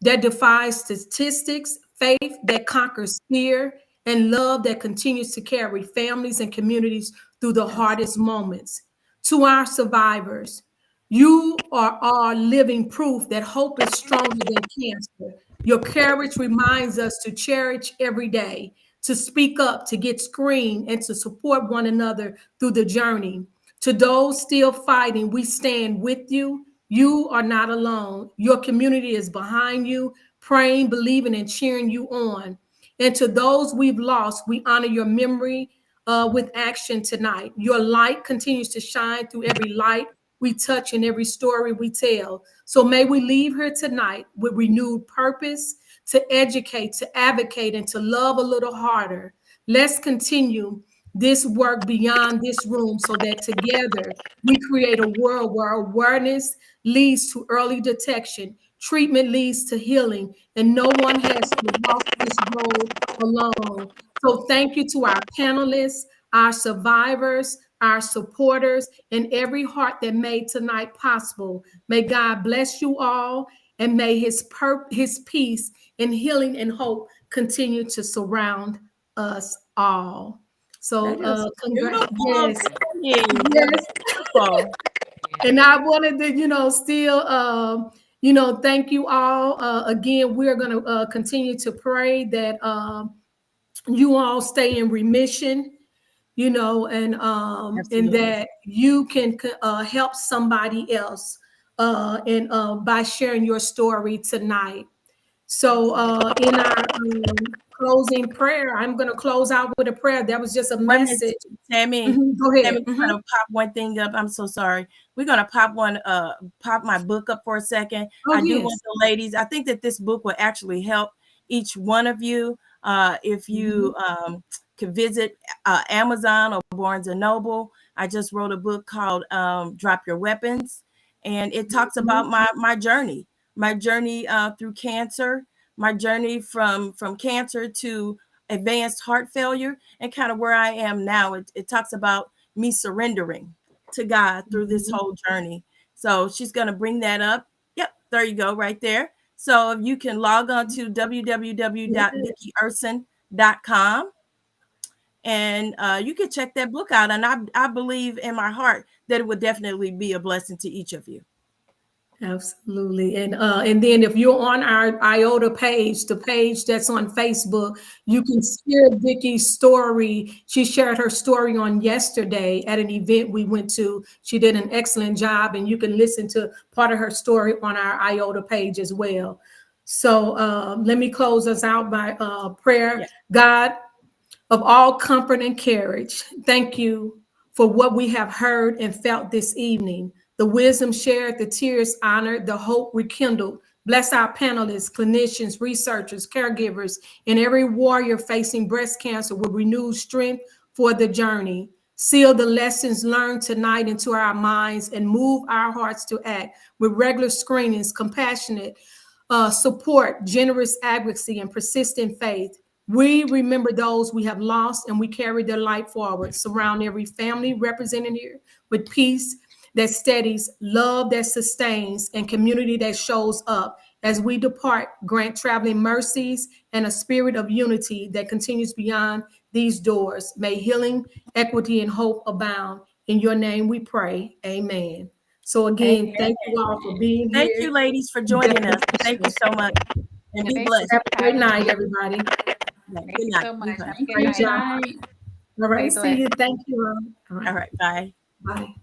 that defies statistics, faith that conquers fear, and love that continues to carry families and communities through the hardest moments. To our survivors, you are all living proof that hope is stronger than cancer. Your courage reminds us to cherish every day, to speak up, to get screened, and to support one another through the journey. To those still fighting, we stand with you. You are not alone. Your community is behind you, praying, believing, and cheering you on. And to those we've lost, we honor your memory with action tonight. Your light continues to shine through every light we touch and every story we tell. So may we leave here tonight with renewed purpose to educate, to advocate, and to love a little harder. Let's continue this work beyond this room so that together we create a world where awareness leads to early detection, treatment leads to healing, and no one has to walk this road alone. So thank you to our panelists, our survivors, our supporters, and every heart that made tonight possible. May God bless you all, and may his peace and healing and hope continue to surround us all. So congrats. Yes. Yes. And I wanted to, still thank you all. Again, we're going to continue to pray that you all stay in remission, and that you can help somebody else and by sharing your story tonight. So in our closing prayer, I'm going to close out with a prayer. That was just a message. Tammy, go ahead. Tammy, we're going to pop one thing up. I'm so sorry. We're going to pop my book up for a second. I do want the ladies. I think that this book will actually help each one of you. If you could visit Amazon or Barnes & Noble. I just wrote a book called Drop Your Weapons. And it talks about my journey through cancer, my journey from cancer to advanced heart failure, and kind of where I am now. It talks about me surrendering to God through this whole journey. So she's going to bring that up. Yep, there you go, right there. So you can log on to www.vickyerson.com and you can check that book out. And I believe in my heart that it would definitely be a blessing to each of you. Absolutely. And then if you're on our Iota page, the page that's on Facebook, you can share Vicky's story. She shared her story on yesterday at an event we went to. She did an excellent job, and you can listen to part of her story on our Iota page as well. So let me close us out by prayer. Yes. God of all comfort and courage, thank you for what we have heard and felt this evening. The wisdom shared, the tears honored, the hope rekindled. Bless our panelists, clinicians, researchers, caregivers, and every warrior facing breast cancer with renewed strength for the journey. Seal the lessons learned tonight into our minds and move our hearts to act with regular screenings, compassionate support, generous advocacy, and persistent faith. We remember those we have lost, and we carry their light forward. Surround every family represented here with peace that steadies, love that sustains, and community that shows up. As we depart, grant traveling mercies and a spirit of unity that continues beyond these doors. May healing, equity, and hope abound. In your name we pray. Amen. So again, thank you all for being here. Thank you, ladies, for joining us. Thank you so much. And be blessed. Have a great night, everybody. Thank you so much. Great job. All right. See you. Thank you. All right. Bye. Bye.